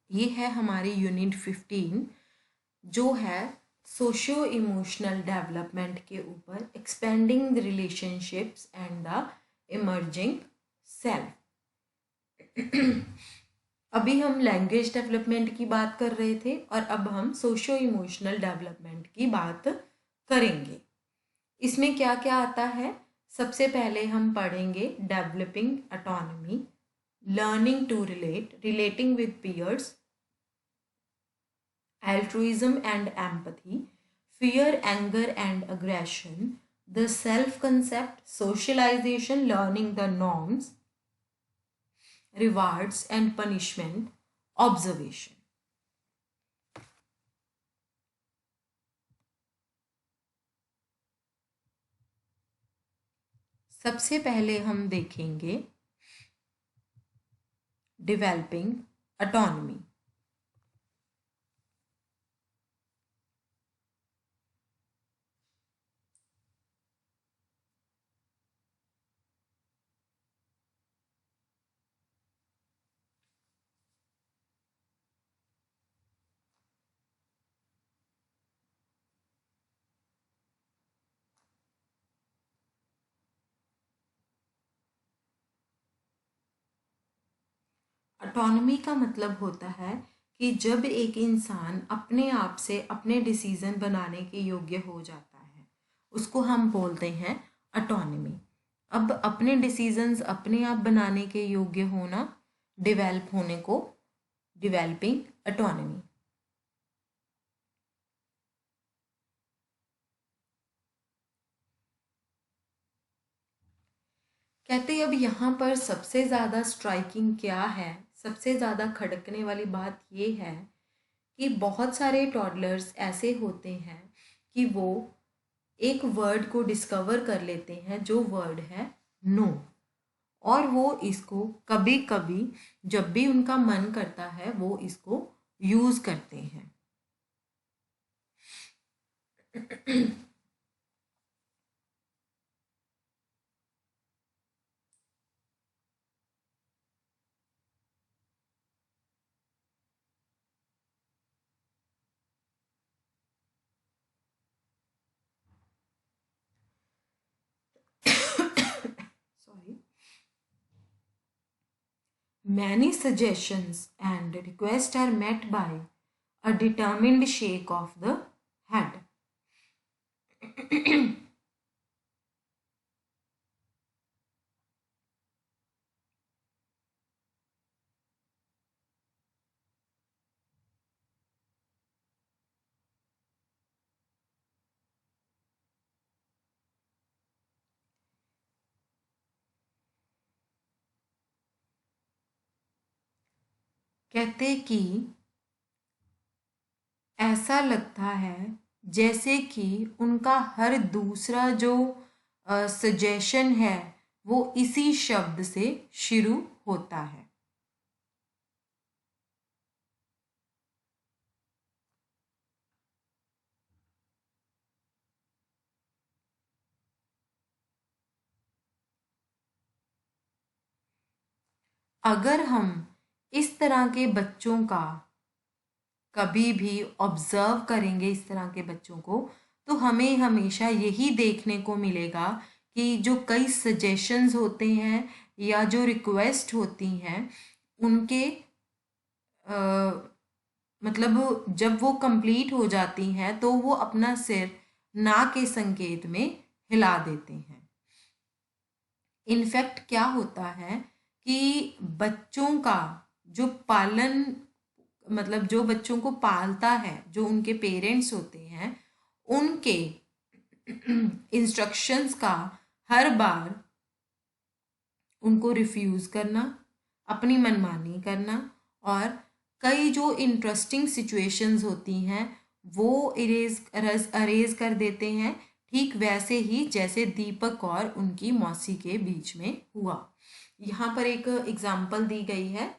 ये है हमारी यूनिट 15 जो है सोशियो इमोशनल डेवलपमेंट के ऊपर, expanding the relationships and the emerging self. अभी हम लैंग्वेज डेवलपमेंट की बात कर रहे थे और अब हम सोशियो इमोशनल डेवलपमेंट की बात करेंगे। इसमें क्या क्या आता है? सबसे पहले हम पढ़ेंगे developing autonomy, learning to relate, relating with peers, altruism and empathy, fear, anger and aggression, the self concept, socialization, learning the norms, rewards and punishment, observation. सबसे पहले हम देखेंगे डेवलपिंग ऑटोनॉमी। ऑटोनॉमी का मतलब होता है कि जब एक इंसान अपने आप से अपने डिसीजन बनाने के योग्य हो जाता है, उसको हम बोलते हैं ऑटोनॉमी। अब अपने डिसीजंस अपने आप बनाने के योग्य होना, डेवलप होने को डेवलपिंग ऑटोनॉमी। कहते अब यहाँ पर सबसे ज़्यादा स्ट्राइकिंग क्या है, सबसे ज़्यादा खड़कने वाली बात ये है कि बहुत सारे टॉडलर्स ऐसे होते हैं कि वो एक वर्ड को डिस्कवर कर लेते हैं जो वर्ड है नो, और वो इसको कभी कभी जब भी उनका मन करता है वो इसको यूज करते हैं। Sorry. Many suggestions and requests are met by a determined shake of the head. कहते कि ऐसा लगता है जैसे कि उनका हर दूसरा जो सजेशन है वो इसी शब्द से शुरू होता है। अगर हम इस तरह के बच्चों का कभी भी ऑब्जर्व करेंगे, इस तरह के बच्चों को, तो हमें हमेशा यही देखने को मिलेगा कि जो कई सजेशंस होते हैं या जो रिक्वेस्ट होती हैं उनके मतलब जब वो कंप्लीट हो जाती हैं तो वो अपना सिर ना के संकेत में हिला देते हैं। इनफैक्ट क्या होता है कि बच्चों का जो पालन, मतलब जो बच्चों को पालता है, जो उनके पेरेंट्स होते हैं, उनके इंस्ट्रक्शंस का हर बार उनको रिफ्यूज़ करना, अपनी मनमानी करना, और कई जो इंटरेस्टिंग सिचुएशंस होती हैं वो अरेज कर देते हैं, ठीक वैसे ही जैसे दीपक और उनकी मौसी के बीच में हुआ। यहाँ पर एक एग्जाम्पल दी गई है।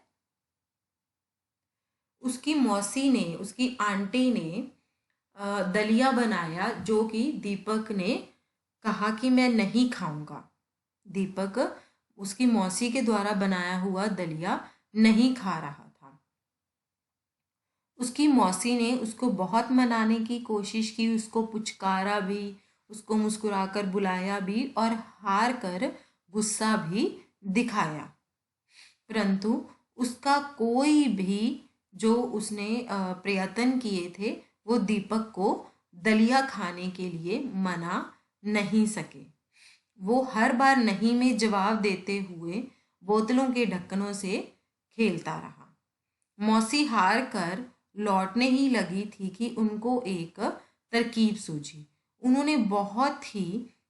उसकी मौसी ने, उसकी आंटी ने दलिया बनाया जो कि दीपक ने कहा कि मैं नहीं खाऊंगा। दीपक उसकी मौसी के द्वारा बनाया हुआ दलिया नहीं खा रहा था। उसकी मौसी ने उसको बहुत मनाने की कोशिश की, उसको पुचकारा भी, उसको मुस्कुराकर बुलाया भी और हार कर गुस्सा भी दिखाया, परंतु उसका कोई भी जो उसने प्रयत्न किए थे वो दीपक को दलिया खाने के लिए मना नहीं सके। वो हर बार नहीं में जवाब देते हुए बोतलों के ढक्कनों से खेलता रहा। मौसी हार कर लौटने ही लगी थी कि उनको एक तरकीब सूझी। उन्होंने बहुत ही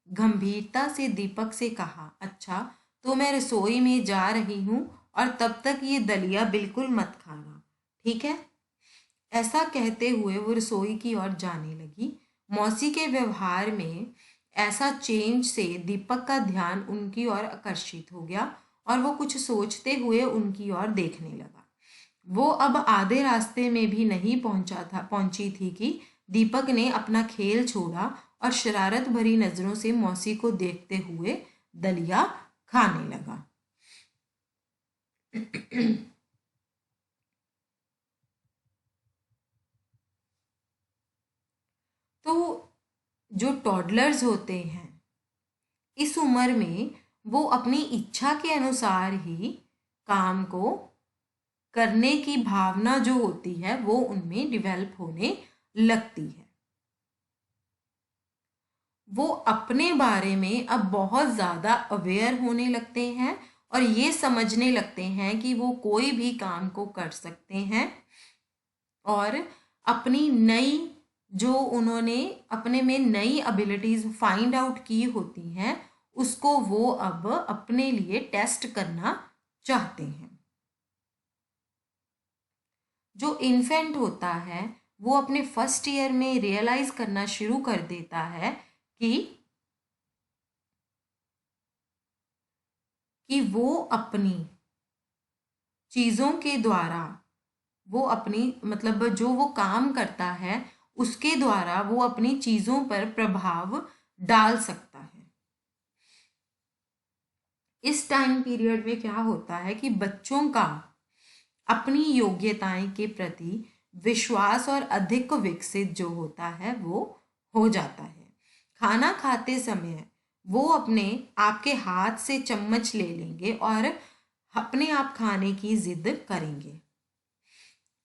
गंभीरता से दीपक से कहा, अच्छा तो मैं रसोई में जा रही हूँ और तब तक ये दलिया बिल्कुल मत खाना, ठीक है? ऐसा कहते हुए वो रसोई की ओर जाने लगी। मौसी के व्यवहार में ऐसा चेंज से दीपक का ध्यान उनकी ओर आकर्षित हो गया और वो कुछ सोचते हुए उनकी ओर देखने लगा। वो अब आधे रास्ते में भी नहीं पहुंची थी कि दीपक ने अपना खेल छोड़ा और शरारत भरी नजरों से मौसी को देखते हुए दलिया खाने लगा। तो जो टॉडलर्स होते हैं इस उम्र में वो अपनी इच्छा के अनुसार ही काम को करने की भावना जो होती है वो उनमें डेवलप होने लगती है। वो अपने बारे में अब बहुत ज़्यादा अवेयर होने लगते हैं और ये समझने लगते हैं कि वो कोई भी काम को कर सकते हैं और अपनी नई जो उन्होंने अपने में नई एबिलिटीज फाइंड आउट की होती हैं उसको वो अब अपने लिए टेस्ट करना चाहते हैं। जो इन्फेंट होता है वो अपने फर्स्ट ईयर में रियलाइज करना शुरू कर देता है कि वो अपनी चीज़ों के द्वारा वो अपनी मतलब जो वो काम करता है उसके द्वारा वो अपनी चीज़ों पर प्रभाव डाल सकता है। इस टाइम पीरियड में क्या होता है कि बच्चों का अपनी योग्यताएं के प्रति विश्वास और अधिक विकसित जो होता है वो हो जाता है। खाना खाते समय वो अपने आपके हाथ से चम्मच ले लेंगे और अपने आप खाने की जिद करेंगे।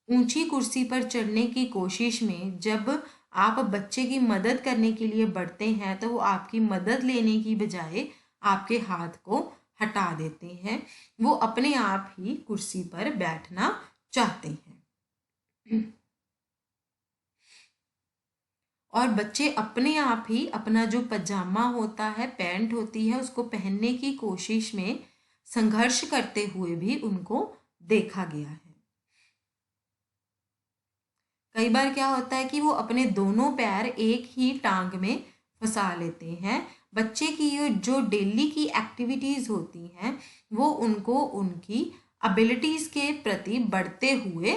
ऊंची कुर्सी पर चढ़ने की कोशिश में जब आप बच्चे की मदद करने के लिए बढ़ते हैं तो वो आपकी मदद लेने की बजाय आपके हाथ को हटा देते हैं। वो अपने आप ही कुर्सी पर बैठना चाहते हैं और बच्चे अपने आप ही अपना जो पजामा होता है, पैंट होती है, उसको पहनने की कोशिश में संघर्ष करते हुए भी उनको देखा गया है। कई बार क्या होता है कि वो अपने दोनों पैर एक ही टांग में फंसा लेते हैं। बच्चे की ये जो डेली की एक्टिविटीज होती हैं वो उनको उनकी एबिलिटीज के प्रति बढ़ते हुए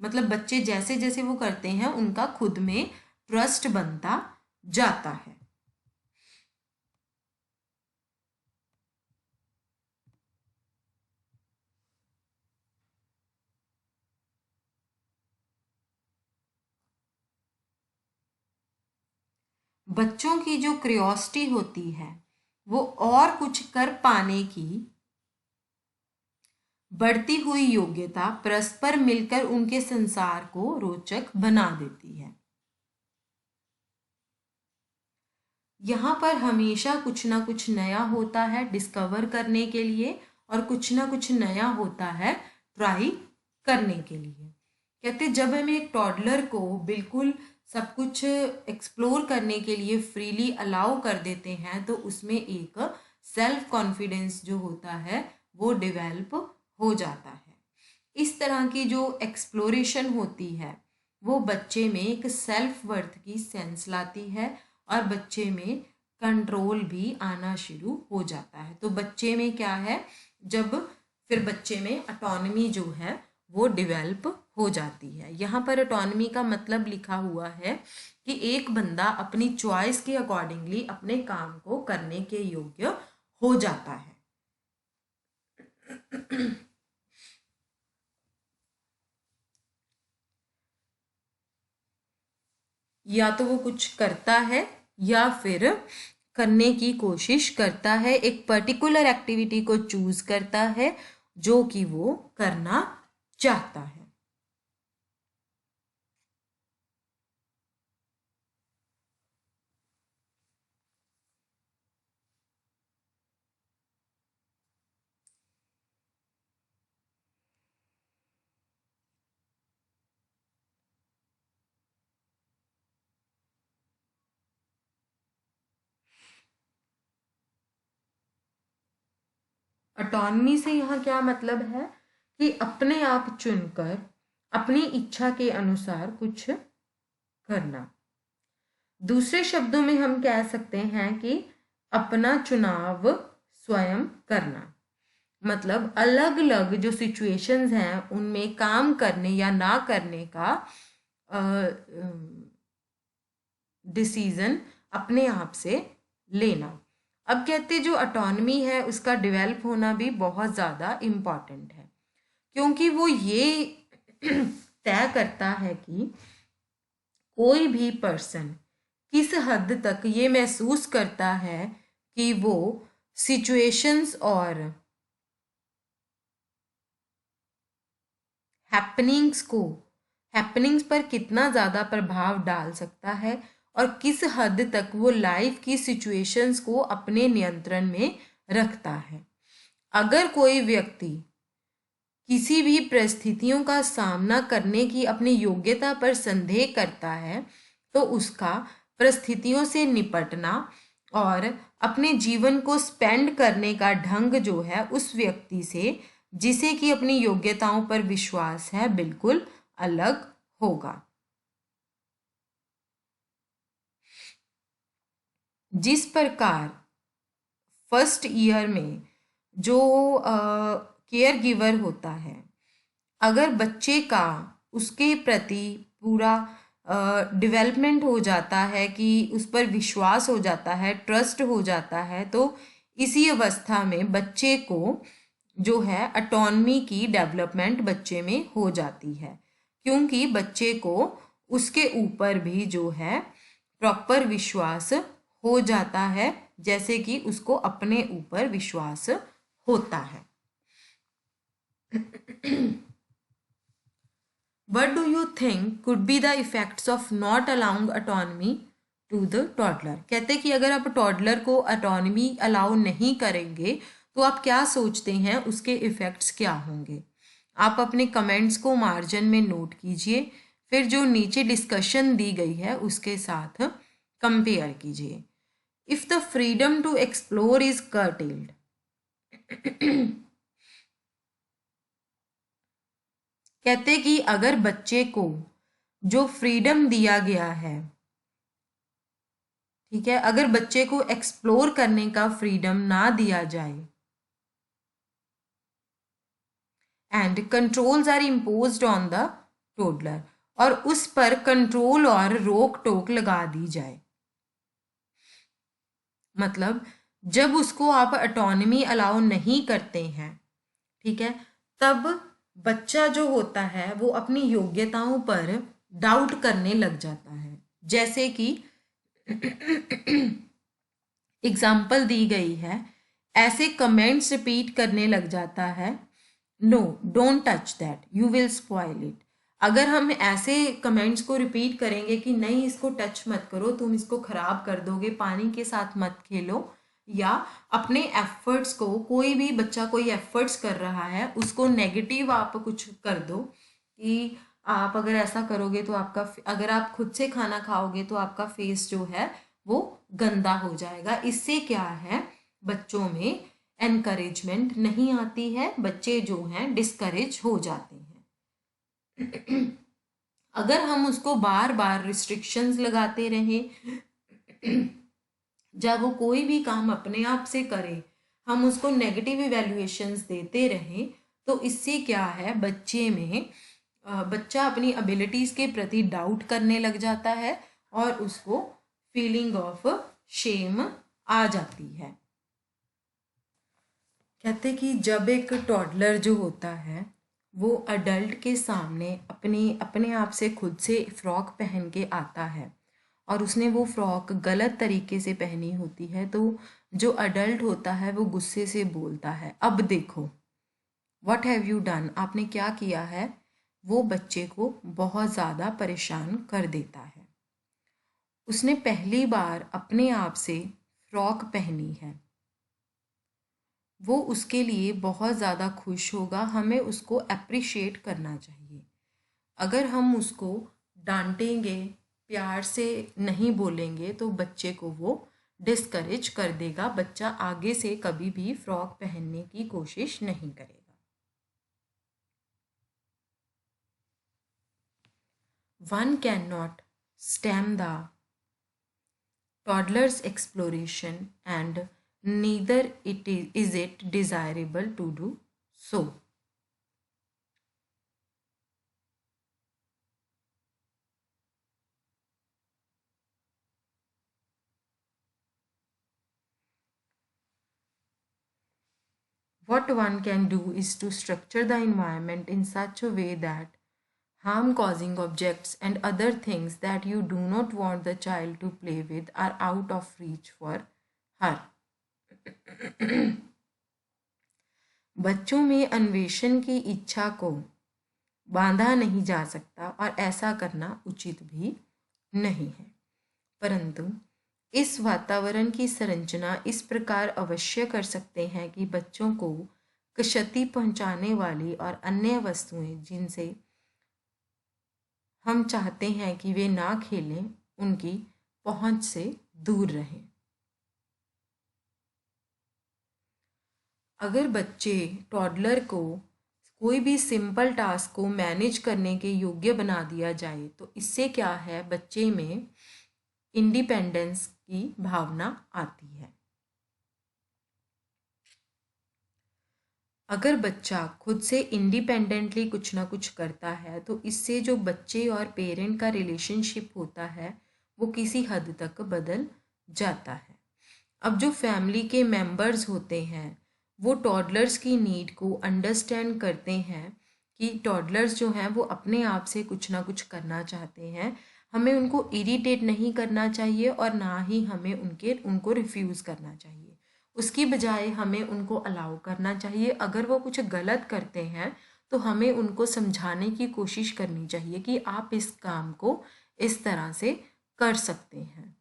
मतलब बच्चे जैसे जैसे वो करते हैं उनका खुद में ट्रस्ट बनता जाता है। बच्चों की जो क्यूरियोसिटी होती है वो और कुछ कर पाने की बढ़ती हुई योग्यता परस्पर मिलकर उनके संसार को रोचक बना देती है। यहाँ पर हमेशा कुछ ना कुछ नया होता है डिस्कवर करने के लिए और कुछ ना कुछ नया होता है ट्राई करने के लिए। कहते जब हम एक टॉडलर को बिल्कुल सब कुछ एक्सप्लोर करने के लिए फ्रीली अलाउ कर देते हैं तो उसमें एक सेल्फ कॉन्फिडेंस जो होता है वो डेवलप हो जाता है। इस तरह की जो एक्सप्लोरेशन होती है वो बच्चे में एक सेल्फ वर्थ की सेंस लाती है और बच्चे में कंट्रोल भी आना शुरू हो जाता है। तो बच्चे में क्या है जब फिर बच्चे में ऑटोनॉमी जो है वो डेवलप हो जाती है। यहाँ पर ऑटोनॉमी का मतलब लिखा हुआ है कि एक बंदा अपनी चॉइस के अकॉर्डिंगली अपने काम को करने के योग्य हो जाता है। या तो वो कुछ करता है या फिर करने की कोशिश करता है, एक पर्टिकुलर एक्टिविटी को चूज करता है जो कि वो करना चाहता है। ऑटोनमी से यहाँ क्या मतलब है कि अपने आप चुनकर अपनी इच्छा के अनुसार कुछ करना। दूसरे शब्दों में हम कह सकते हैं कि अपना चुनाव स्वयं करना। मतलब अलग अलग जो सिचुएशंस हैं उनमें काम करने या ना करने का डिसीजन अपने आप से लेना। अब कहते जो ऑटोनमी है उसका डेवलप होना भी बहुत ज़्यादा इम्पॉर्टेंट है क्योंकि वो ये तय करता है कि कोई भी पर्सन किस हद तक ये महसूस करता है कि वो सिचुएशंस और हैपनिंग्स पर कितना ज़्यादा प्रभाव डाल सकता है और किस हद तक वो लाइफ की सिचुएशंस को अपने नियंत्रण में रखता है। अगर कोई व्यक्ति किसी भी परिस्थितियों का सामना करने की अपनी योग्यता पर संदेह करता है तो उसका परिस्थितियों से निपटना और अपने जीवन को स्पेंड करने का ढंग जो है उस व्यक्ति से जिसे कि अपनी योग्यताओं पर विश्वास है बिल्कुल अलग होगा। जिस प्रकार फर्स्ट ईयर में जो केयर गिवर होता है, अगर बच्चे का उसके प्रति पूरा डेवलपमेंट हो जाता है कि उस पर विश्वास हो जाता है, ट्रस्ट हो जाता है, तो इसी अवस्था में बच्चे को जो है ऑटोनमी की डेवलपमेंट बच्चे में हो जाती है, क्योंकि बच्चे को उसके ऊपर भी जो है प्रॉपर विश्वास हो जाता है, जैसे कि उसको अपने ऊपर विश्वास होता है। What do you think could be the effects of not allowing autonomy to the toddler? कहते हैं कि अगर आप टॉडलर को ऑटोनमी अलाउ नहीं करेंगे तो आप क्या सोचते हैं उसके इफ़ेक्ट्स क्या होंगे? आप अपने कमेंट्स को मार्जिन में नोट कीजिए, फिर जो नीचे डिस्कशन दी गई है उसके साथ कंपेयर कीजिए। If the freedom to explore is curtailed, कहते कि अगर बच्चे को जो फ्रीडम दिया गया है, ठीक है, अगर बच्चे को एक्सप्लोर करने का फ्रीडम ना दिया जाए and controls are imposed on the toddler, और उस पर कंट्रोल और रोक टोक लगा दी जाए, मतलब जब उसको आप ऑटोनमी अलाउ नहीं करते हैं, ठीक है, तब बच्चा जो होता है वो अपनी योग्यताओं पर डाउट करने लग जाता है। जैसे कि एग्जाम्पल दी गई है, ऐसे कमेंट्स रिपीट करने लग जाता है, no don't touch that you will spoil it. अगर हम ऐसे कमेंट्स को रिपीट करेंगे कि नहीं इसको टच मत करो, तुम इसको खराब कर दोगे, पानी के साथ मत खेलो, या अपने एफर्ट्स को, कोई भी बच्चा कोई एफर्ट्स कर रहा है उसको नेगेटिव आप कुछ कर दो कि आप अगर ऐसा करोगे तो आपका, अगर आप खुद से खाना खाओगे तो आपका फेस जो है वो गंदा हो जाएगा। इससे क्या है, बच्चों में एनकरेजमेंट नहीं आती है, बच्चे जो हैं डिस्करेज हो जाते हैं। अगर हम उसको बार बार रिस्ट्रिक्शंस लगाते रहें, जब वो कोई भी काम अपने आप से करे, हम उसको नेगेटिव इवैल्यूएशंस देते रहें, तो इससे क्या है, बच्चे में बच्चा अपनी एबिलिटीज़ के प्रति डाउट करने लग जाता है और उसको फीलिंग ऑफ शेम आ जाती है। कहते कि जब एक टॉडलर जो होता है वो अडल्ट के सामने अपने आप से खुद से फ्रॉक पहन के आता है और उसने वो फ्रॉक गलत तरीके से पहनी होती है, तो जो अडल्ट होता है वो गुस्से से बोलता है, अब देखो व्हाट हैव यू डन, आपने क्या किया है, वो बच्चे को बहुत ज़्यादा परेशान कर देता है। उसने पहली बार अपने आप से फ्रॉक पहनी है, वो उसके लिए बहुत ज़्यादा खुश होगा, हमें उसको अप्रिशिएट करना चाहिए। अगर हम उसको डांटेंगे, प्यार से नहीं बोलेंगे, तो बच्चे को वो डिस्करेज कर देगा, बच्चा आगे से कभी भी फ्रॉक पहनने की कोशिश नहीं करेगा। One can not stem the toddler's exploration and neither is it desirable to do so. What one can do is to structure the environment in such a way that harm causing objects and other things that you do not want the child to play with are out of reach for her. बच्चों में अन्वेषण की इच्छा को बांधा नहीं जा सकता और ऐसा करना उचित भी नहीं है। परंतु इस वातावरण की संरचना इस प्रकार अवश्य कर सकते हैं कि बच्चों को क्षति पहुंचाने वाली और अन्य वस्तुएं जिनसे हम चाहते हैं कि वे ना खेलें, उनकी पहुंच से दूर रहें। अगर बच्चे टॉडलर को कोई भी सिंपल टास्क को मैनेज करने के योग्य बना दिया जाए तो इससे क्या है, बच्चे में इंडिपेंडेंस की भावना आती है। अगर बच्चा खुद से इंडिपेंडेंटली कुछ ना कुछ करता है तो इससे जो बच्चे और पेरेंट का रिलेशनशिप होता है वो किसी हद तक बदल जाता है। अब जो फैमिली के मेंबर्स होते हैं वो टॉडलर्स की नीड को अंडरस्टैंड करते हैं कि टॉडलर्स जो हैं वो अपने आप से कुछ ना कुछ करना चाहते हैं। हमें उनको इरिटेट नहीं करना चाहिए और ना ही हमें उनको रिफ्यूज़ करना चाहिए। उसकी बजाय हमें उनको अलाउ करना चाहिए। अगर वो कुछ गलत करते हैं तो हमें उनको समझाने की कोशिश करनी चाहिए कि आप इस काम को इस तरह से कर सकते हैं।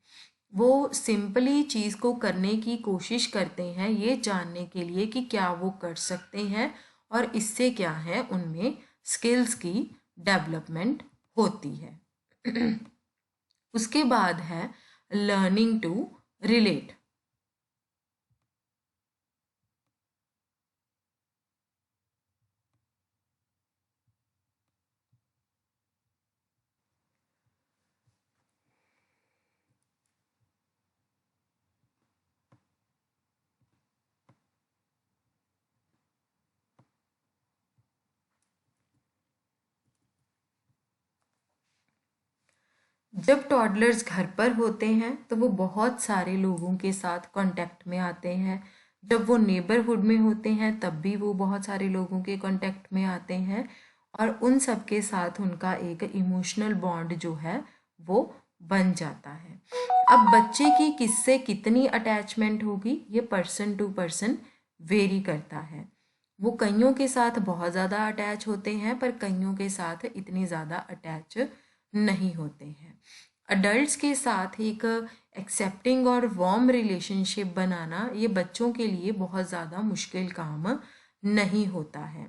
वो सिंपली चीज़ को करने की कोशिश करते हैं ये जानने के लिए कि क्या वो कर सकते हैं और इससे क्या है, उनमें स्किल्स की डेवलपमेंट होती है। उसके बाद है लर्निंग टू रिलेट। जब टॉडलर्स घर पर होते हैं तो वो बहुत सारे लोगों के साथ कांटेक्ट में आते हैं। जब वो नेबरहुड में होते हैं तब भी वो बहुत सारे लोगों के कांटेक्ट में आते हैं और उन सब के साथ उनका एक इमोशनल बॉन्ड जो है वो बन जाता है। अब बच्चे की किससे कितनी अटैचमेंट होगी ये पर्सन टू पर्सन वेरी करता है। वो कईयों के साथ बहुत ज़्यादा अटैच होते हैं पर कईयों के साथ इतनी ज़्यादा अटैच नहीं होते हैं। अडल्ट्स के साथ एक एक्सेप्टिंग और वार्म रिलेशनशिप बनाना ये बच्चों के लिए बहुत ज़्यादा मुश्किल काम नहीं होता है,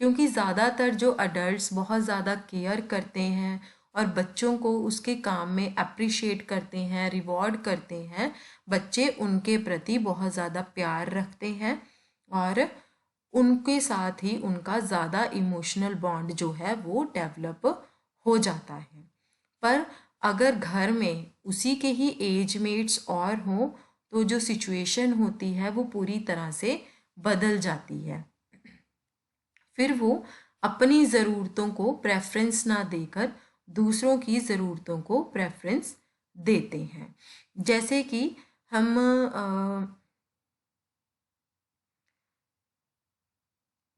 क्योंकि ज़्यादातर जो अडल्ट्स बहुत ज़्यादा केयर करते हैं और बच्चों को उसके काम में अप्रिशिएट करते हैं, रिवॉर्ड करते हैं, बच्चे उनके प्रति बहुत ज़्यादा प्यार रखते हैं और उनके साथ ही उनका ज़्यादा इमोशनल बॉन्ड जो है वो डेवलप हो जाता है। पर अगर घर में उसी के ही एज मेट्स और हों तो जो सिचुएशन होती है वो पूरी तरह से बदल जाती है। फिर वो अपनी ज़रूरतों को प्रेफरेंस ना देकर दूसरों की ज़रूरतों को प्रेफरेंस देते हैं। जैसे कि हम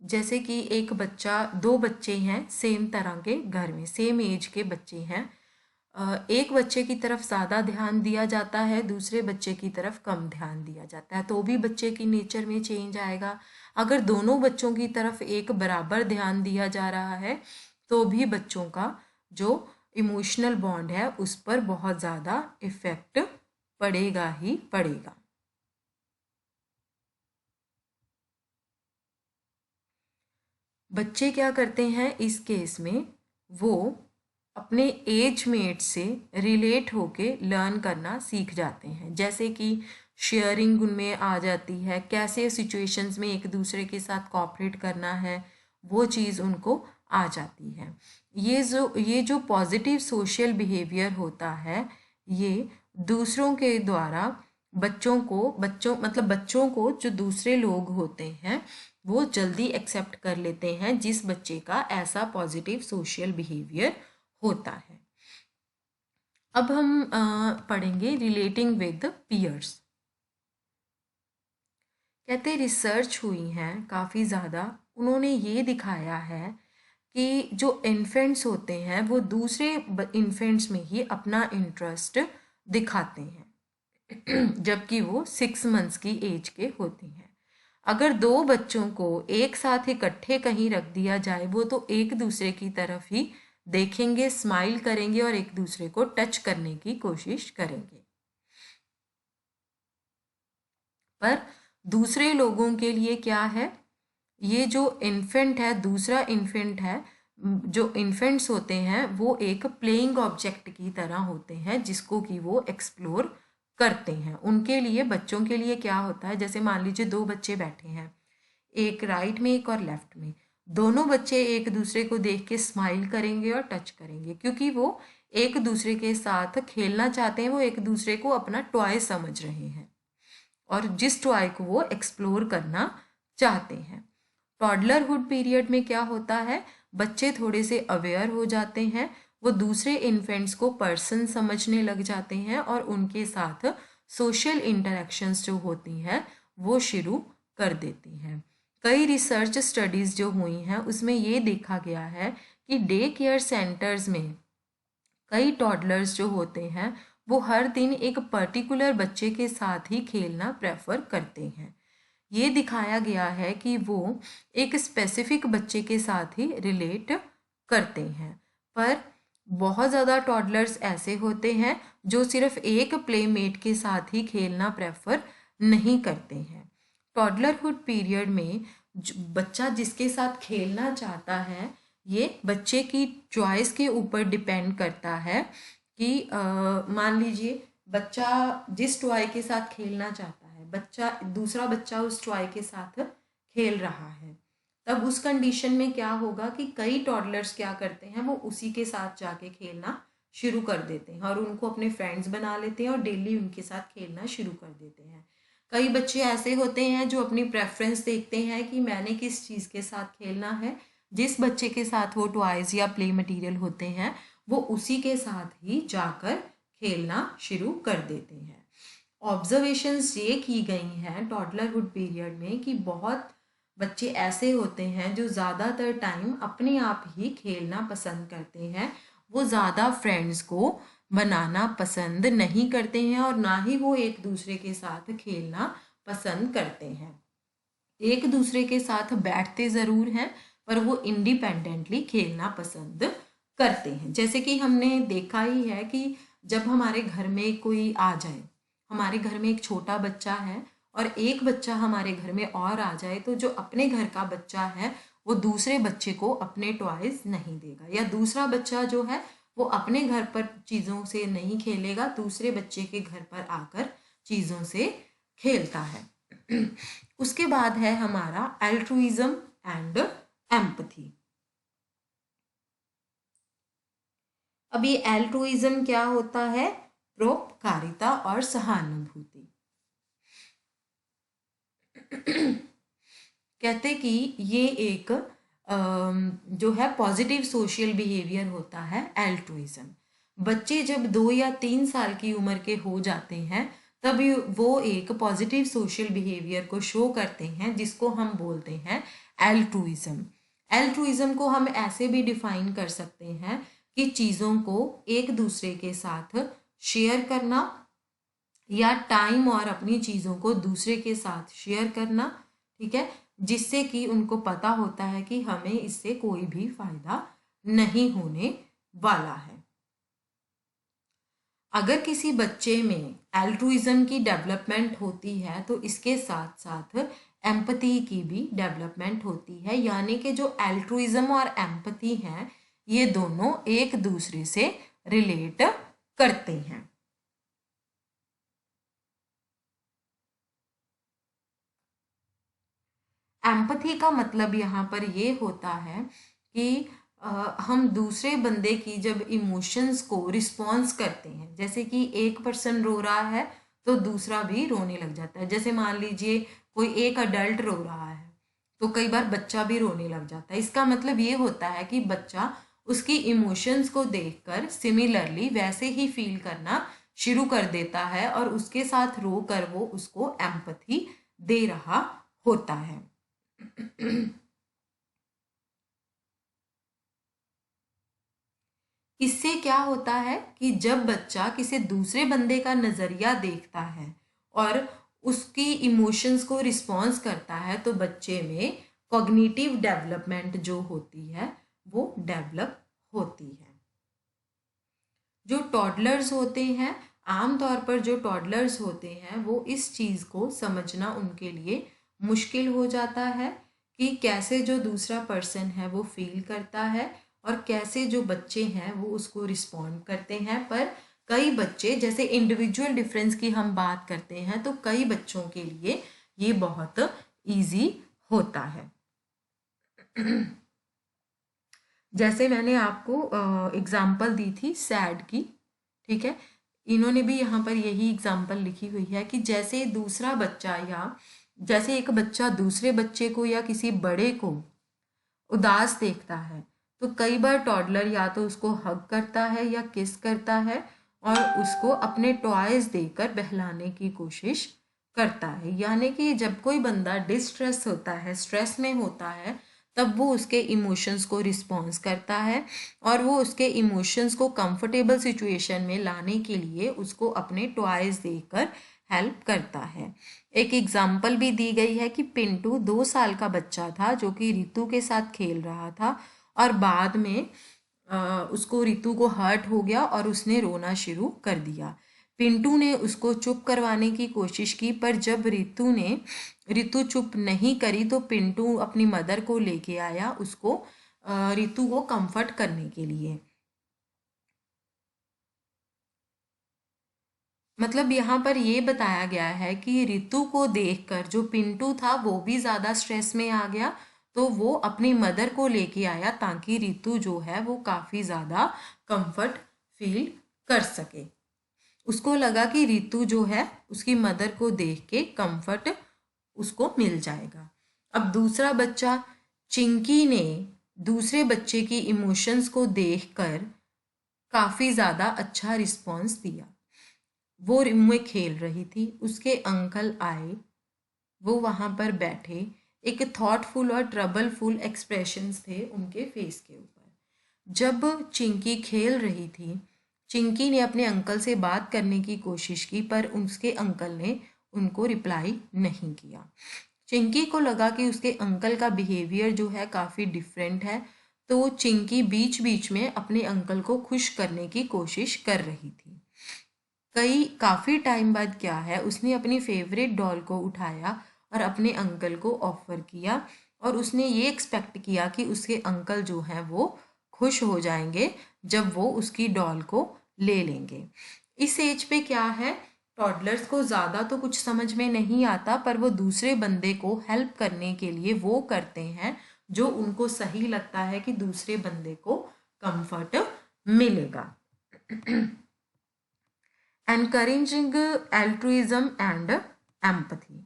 जैसे कि एक बच्चा, दो बच्चे हैं सेम तरह के घर में, सेम एज के बच्चे हैं। एक बच्चे की तरफ ज़्यादा ध्यान दिया जाता है, दूसरे बच्चे की तरफ कम ध्यान दिया जाता है, तो भी बच्चे की नेचर में चेंज आएगा। अगर दोनों बच्चों की तरफ एक बराबर ध्यान दिया जा रहा है तो भी बच्चों का जो इमोशनल बॉन्ड है उस पर बहुत ज़्यादा इफ़ेक्ट पड़ेगा ही पड़ेगा। बच्चे क्या करते हैं इस केस में, वो अपने एज मेट से रिलेट होके लर्न करना सीख जाते हैं। जैसे कि शेयरिंग उनमें आ जाती है, कैसे सिचुएशंस में एक दूसरे के साथ कोऑपरेट करना है वो चीज़ उनको आ जाती है। ये जो पॉजिटिव सोशल बिहेवियर होता है ये दूसरों के द्वारा बच्चों को जो दूसरे लोग होते हैं वो जल्दी एक्सेप्ट कर लेते हैं जिस बच्चे का ऐसा पॉजिटिव सोशल बिहेवियर होता है। अब हम पढ़ेंगे रिलेटिंग विद पीयर्स। कहते रिसर्च हुई हैं काफ़ी ज़्यादा, उन्होंने ये दिखाया है कि जो इन्फेंट्स होते हैं वो दूसरे इन्फेंट्स में ही अपना इंटरेस्ट दिखाते हैं जबकि वो 6 मंथ्स की एज के होते हैं। अगर दो बच्चों को एक साथ इकट्ठे कहीं रख दिया जाए, वो तो एक दूसरे की तरफ ही देखेंगे, स्माइल करेंगे और एक दूसरे को टच करने की कोशिश करेंगे। पर दूसरे लोगों के लिए क्या है, ये जो इन्फेंट है, दूसरा इन्फेंट है, जो इन्फेंट्स होते हैं वो एक प्लेइंग ऑब्जेक्ट की तरह होते हैं जिसको कि वो एक्सप्लोर करते हैं। उनके लिए, बच्चों के लिए क्या होता है, जैसे मान लीजिए दो बच्चे बैठे हैं, एक राइट में एक और लेफ्ट में, दोनों बच्चे एक दूसरे को देख के स्माइल करेंगे और टच करेंगे क्योंकि वो एक दूसरे के साथ खेलना चाहते हैं, वो एक दूसरे को अपना टॉय समझ रहे हैं और जिस टॉय को वो एक्सप्लोर करना चाहते हैं। टॉडलरहुड पीरियड में क्या होता है, बच्चे थोड़े से अवेयर हो जाते हैं, वो दूसरे इन्फेंट्स को पर्सन समझने लग जाते हैं और उनके साथ सोशल इंटरेक्शंस जो होती हैं वो शुरू कर देती हैं। कई रिसर्च स्टडीज़ जो हुई हैं उसमें ये देखा गया है कि डे केयर सेंटर्स में कई टॉडलर्स जो होते हैं वो हर दिन एक पर्टिकुलर बच्चे के साथ ही खेलना प्रेफर करते हैं। ये दिखाया गया है कि वो एक स्पेसिफिक बच्चे के साथ ही रिलेट करते हैं। पर बहुत ज़्यादा टॉडलर्स ऐसे होते हैं जो सिर्फ एक प्लेमेट के साथ ही खेलना प्रेफर नहीं करते हैं। टॉडलरहुड पीरियड में बच्चा जिसके साथ खेलना चाहता है, ये बच्चे की चॉइस के ऊपर डिपेंड करता है कि मान लीजिए बच्चा जिस टॉय के साथ खेलना चाहता है, बच्चा दूसरा बच्चा उस टॉय के साथ खेल रहा है, तब उस कंडीशन में क्या होगा कि कई टॉडलर्स क्या करते हैं, वो उसी के साथ जाके खेलना शुरू कर देते हैं और उनको अपने फ्रेंड्स बना लेते हैं और डेली उनके साथ खेलना शुरू कर देते हैं। कई बच्चे ऐसे होते हैं जो अपनी प्रेफरेंस देखते हैं कि मैंने किस चीज़ के साथ खेलना है, जिस बच्चे के साथ वो टॉयज़ या प्ले मटेरियल होते हैं वो उसी के साथ ही जाकर खेलना शुरू कर देते हैं। ऑब्जर्वेशंस ये की गई हैं टॉडलरहुड पीरियड में कि बहुत बच्चे ऐसे होते हैं जो ज़्यादातर टाइम अपने आप ही खेलना पसंद करते हैं, वो ज़्यादा फ्रेंड्स को बनाना पसंद नहीं करते हैं और ना ही वो एक दूसरे के साथ खेलना पसंद करते हैं। एक दूसरे के साथ बैठते ज़रूर हैं पर वो इंडिपेंडेंटली खेलना पसंद करते हैं। जैसे कि हमने देखा ही है कि जब हमारे घर में कोई आ जाए, हमारे घर में एक छोटा बच्चा है और एक बच्चा हमारे घर में और आ जाए, तो जो अपने घर का बच्चा है वो दूसरे बच्चे को अपने टॉयज नहीं देगा, या दूसरा बच्चा जो है वो अपने घर पर चीज़ों से नहीं खेलेगा, दूसरे बच्चे के घर पर आकर चीज़ों से खेलता है। उसके बाद है हमारा एल्ट्रुइज्म एंड एम्पथी। अब ये एल्ट्रुइज्म क्या होता है, परोपकारिता और सहानुभूति। कहते कि ये एक जो है पॉजिटिव सोशल बिहेवियर होता है एल्ट्रुइज्म। बच्चे जब 2 या 3 साल की उम्र के हो जाते हैं तब वो एक पॉजिटिव सोशल बिहेवियर को शो करते हैं जिसको हम बोलते हैं एल्ट्रुइज्म। एल्ट्रुइज्म को हम ऐसे भी डिफाइन कर सकते हैं कि चीज़ों को एक दूसरे के साथ शेयर करना या टाइम और अपनी चीज़ों को दूसरे के साथ शेयर करना, ठीक है, जिससे कि उनको पता होता है कि हमें इससे कोई भी फायदा नहीं होने वाला है। अगर किसी बच्चे में एल्ट्रुइज्म की डेवलपमेंट होती है तो इसके साथ साथ एम्पथी की भी डेवलपमेंट होती है, यानी कि जो एल्ट्रुइज्म और एम्पथी हैं ये दोनों एक दूसरे से रिलेट करते हैं। एम्पथी का मतलब यहाँ पर ये होता है कि हम दूसरे बंदे की जब इमोशंस को रिस्पॉन्स करते हैं, जैसे कि एक पर्सन रो रहा है तो दूसरा भी रोने लग जाता है। जैसे मान लीजिए कोई एक अडल्ट रो रहा है तो कई बार बच्चा भी रोने लग जाता है। इसका मतलब ये होता है कि बच्चा उसकी इमोशंस को देखकर सिमिलरली वैसे ही फील करना शुरू कर देता है और उसके साथ रो कर वो उसको एम्पथी दे रहा होता है। इससे क्या होता है कि जब बच्चा किसी दूसरे बंदे का नज़रिया देखता है और उसकी इमोशंस को रिस्पॉन्स करता है तो बच्चे में कॉग्निटिव डेवलपमेंट जो होती है वो डेवलप होती है। जो टॉडलर्स होते हैं, आमतौर पर जो टॉडलर्स होते हैं वो इस चीज़ को समझना उनके लिए मुश्किल हो जाता है कि कैसे जो दूसरा पर्सन है वो फील करता है और कैसे जो बच्चे हैं वो उसको रिस्पॉन्ड करते हैं। पर कई बच्चे, जैसे इंडिविजुअल डिफरेंस की हम बात करते हैं, तो कई बच्चों के लिए ये बहुत ईजी होता है। जैसे मैंने आपको एग्जाम्पल दी थी सैड की, ठीक है, इन्होंने भी यहाँ पर यही एग्जाम्पल लिखी हुई है कि जैसे दूसरा बच्चा या जैसे एक बच्चा दूसरे बच्चे को या किसी बड़े को उदास देखता है तो कई बार टॉडलर या तो उसको हग करता है या किस करता है और उसको अपने टॉयज देकर बहलाने की कोशिश करता है। यानी कि जब कोई बंदा डिस्ट्रेस होता है, स्ट्रेस में होता है, तब वो उसके इमोशंस को रिस्पॉन्स करता है और वो उसके इमोशंस को कंफर्टेबल सिचुएशन में लाने के लिए उसको अपने टॉयज देकर हेल्प करता है। एक एग्जाम्पल भी दी गई है कि पिंटू 2 साल का बच्चा था जो कि रितु के साथ खेल रहा था और बाद में उसको रितु को हर्ट हो गया और उसने रोना शुरू कर दिया। पिंटू ने उसको चुप करवाने की कोशिश की, पर जब रितु चुप नहीं करी तो पिंटू अपनी मदर को लेके आया उसको रितु को कंफर्ट करने के लिए। मतलब यहाँ पर ये बताया गया है कि रितु को देखकर जो पिंटू था वो भी ज़्यादा स्ट्रेस में आ गया, तो वो अपनी मदर को लेके आया ताकि रितु जो है वो काफ़ी ज़्यादा कंफर्ट फील कर सके। उसको लगा कि रितु जो है उसकी मदर को देख के कंफर्ट उसको मिल जाएगा। अब दूसरा बच्चा चिंकी ने दूसरे बच्चे की इमोशंस को देखकर काफ़ी ज़्यादा अच्छा रिस्पॉन्स दिया। वो रूम में खेल रही थी, उसके अंकल आए, वो वहाँ पर बैठे, एक थॉटफुल और ट्रबलफुल एक्सप्रेशंस थे उनके फेस के ऊपर। जब चिंकी खेल रही थी, चिंकी ने अपने अंकल से बात करने की कोशिश की पर उसके अंकल ने उनको रिप्लाई नहीं किया। चिंकी को लगा कि उसके अंकल का बिहेवियर जो है काफ़ी डिफरेंट है, तो चिंकी बीच बीच में अपने अंकल को खुश करने की कोशिश कर रही थी। काफ़ी टाइम बाद क्या है, उसने अपनी फेवरेट डॉल को उठाया और अपने अंकल को ऑफर किया और उसने ये एक्सपेक्ट किया कि उसके अंकल जो हैं वो खुश हो जाएंगे जब वो उसकी डॉल को ले लेंगे। इस एज पे क्या है, टॉडलर्स को ज़्यादा तो कुछ समझ में नहीं आता, पर वो दूसरे बंदे को हेल्प करने के लिए वो करते हैं जो उनको सही लगता है कि दूसरे बंदे को कंफर्ट मिलेगा। encouraging altruism and empathy।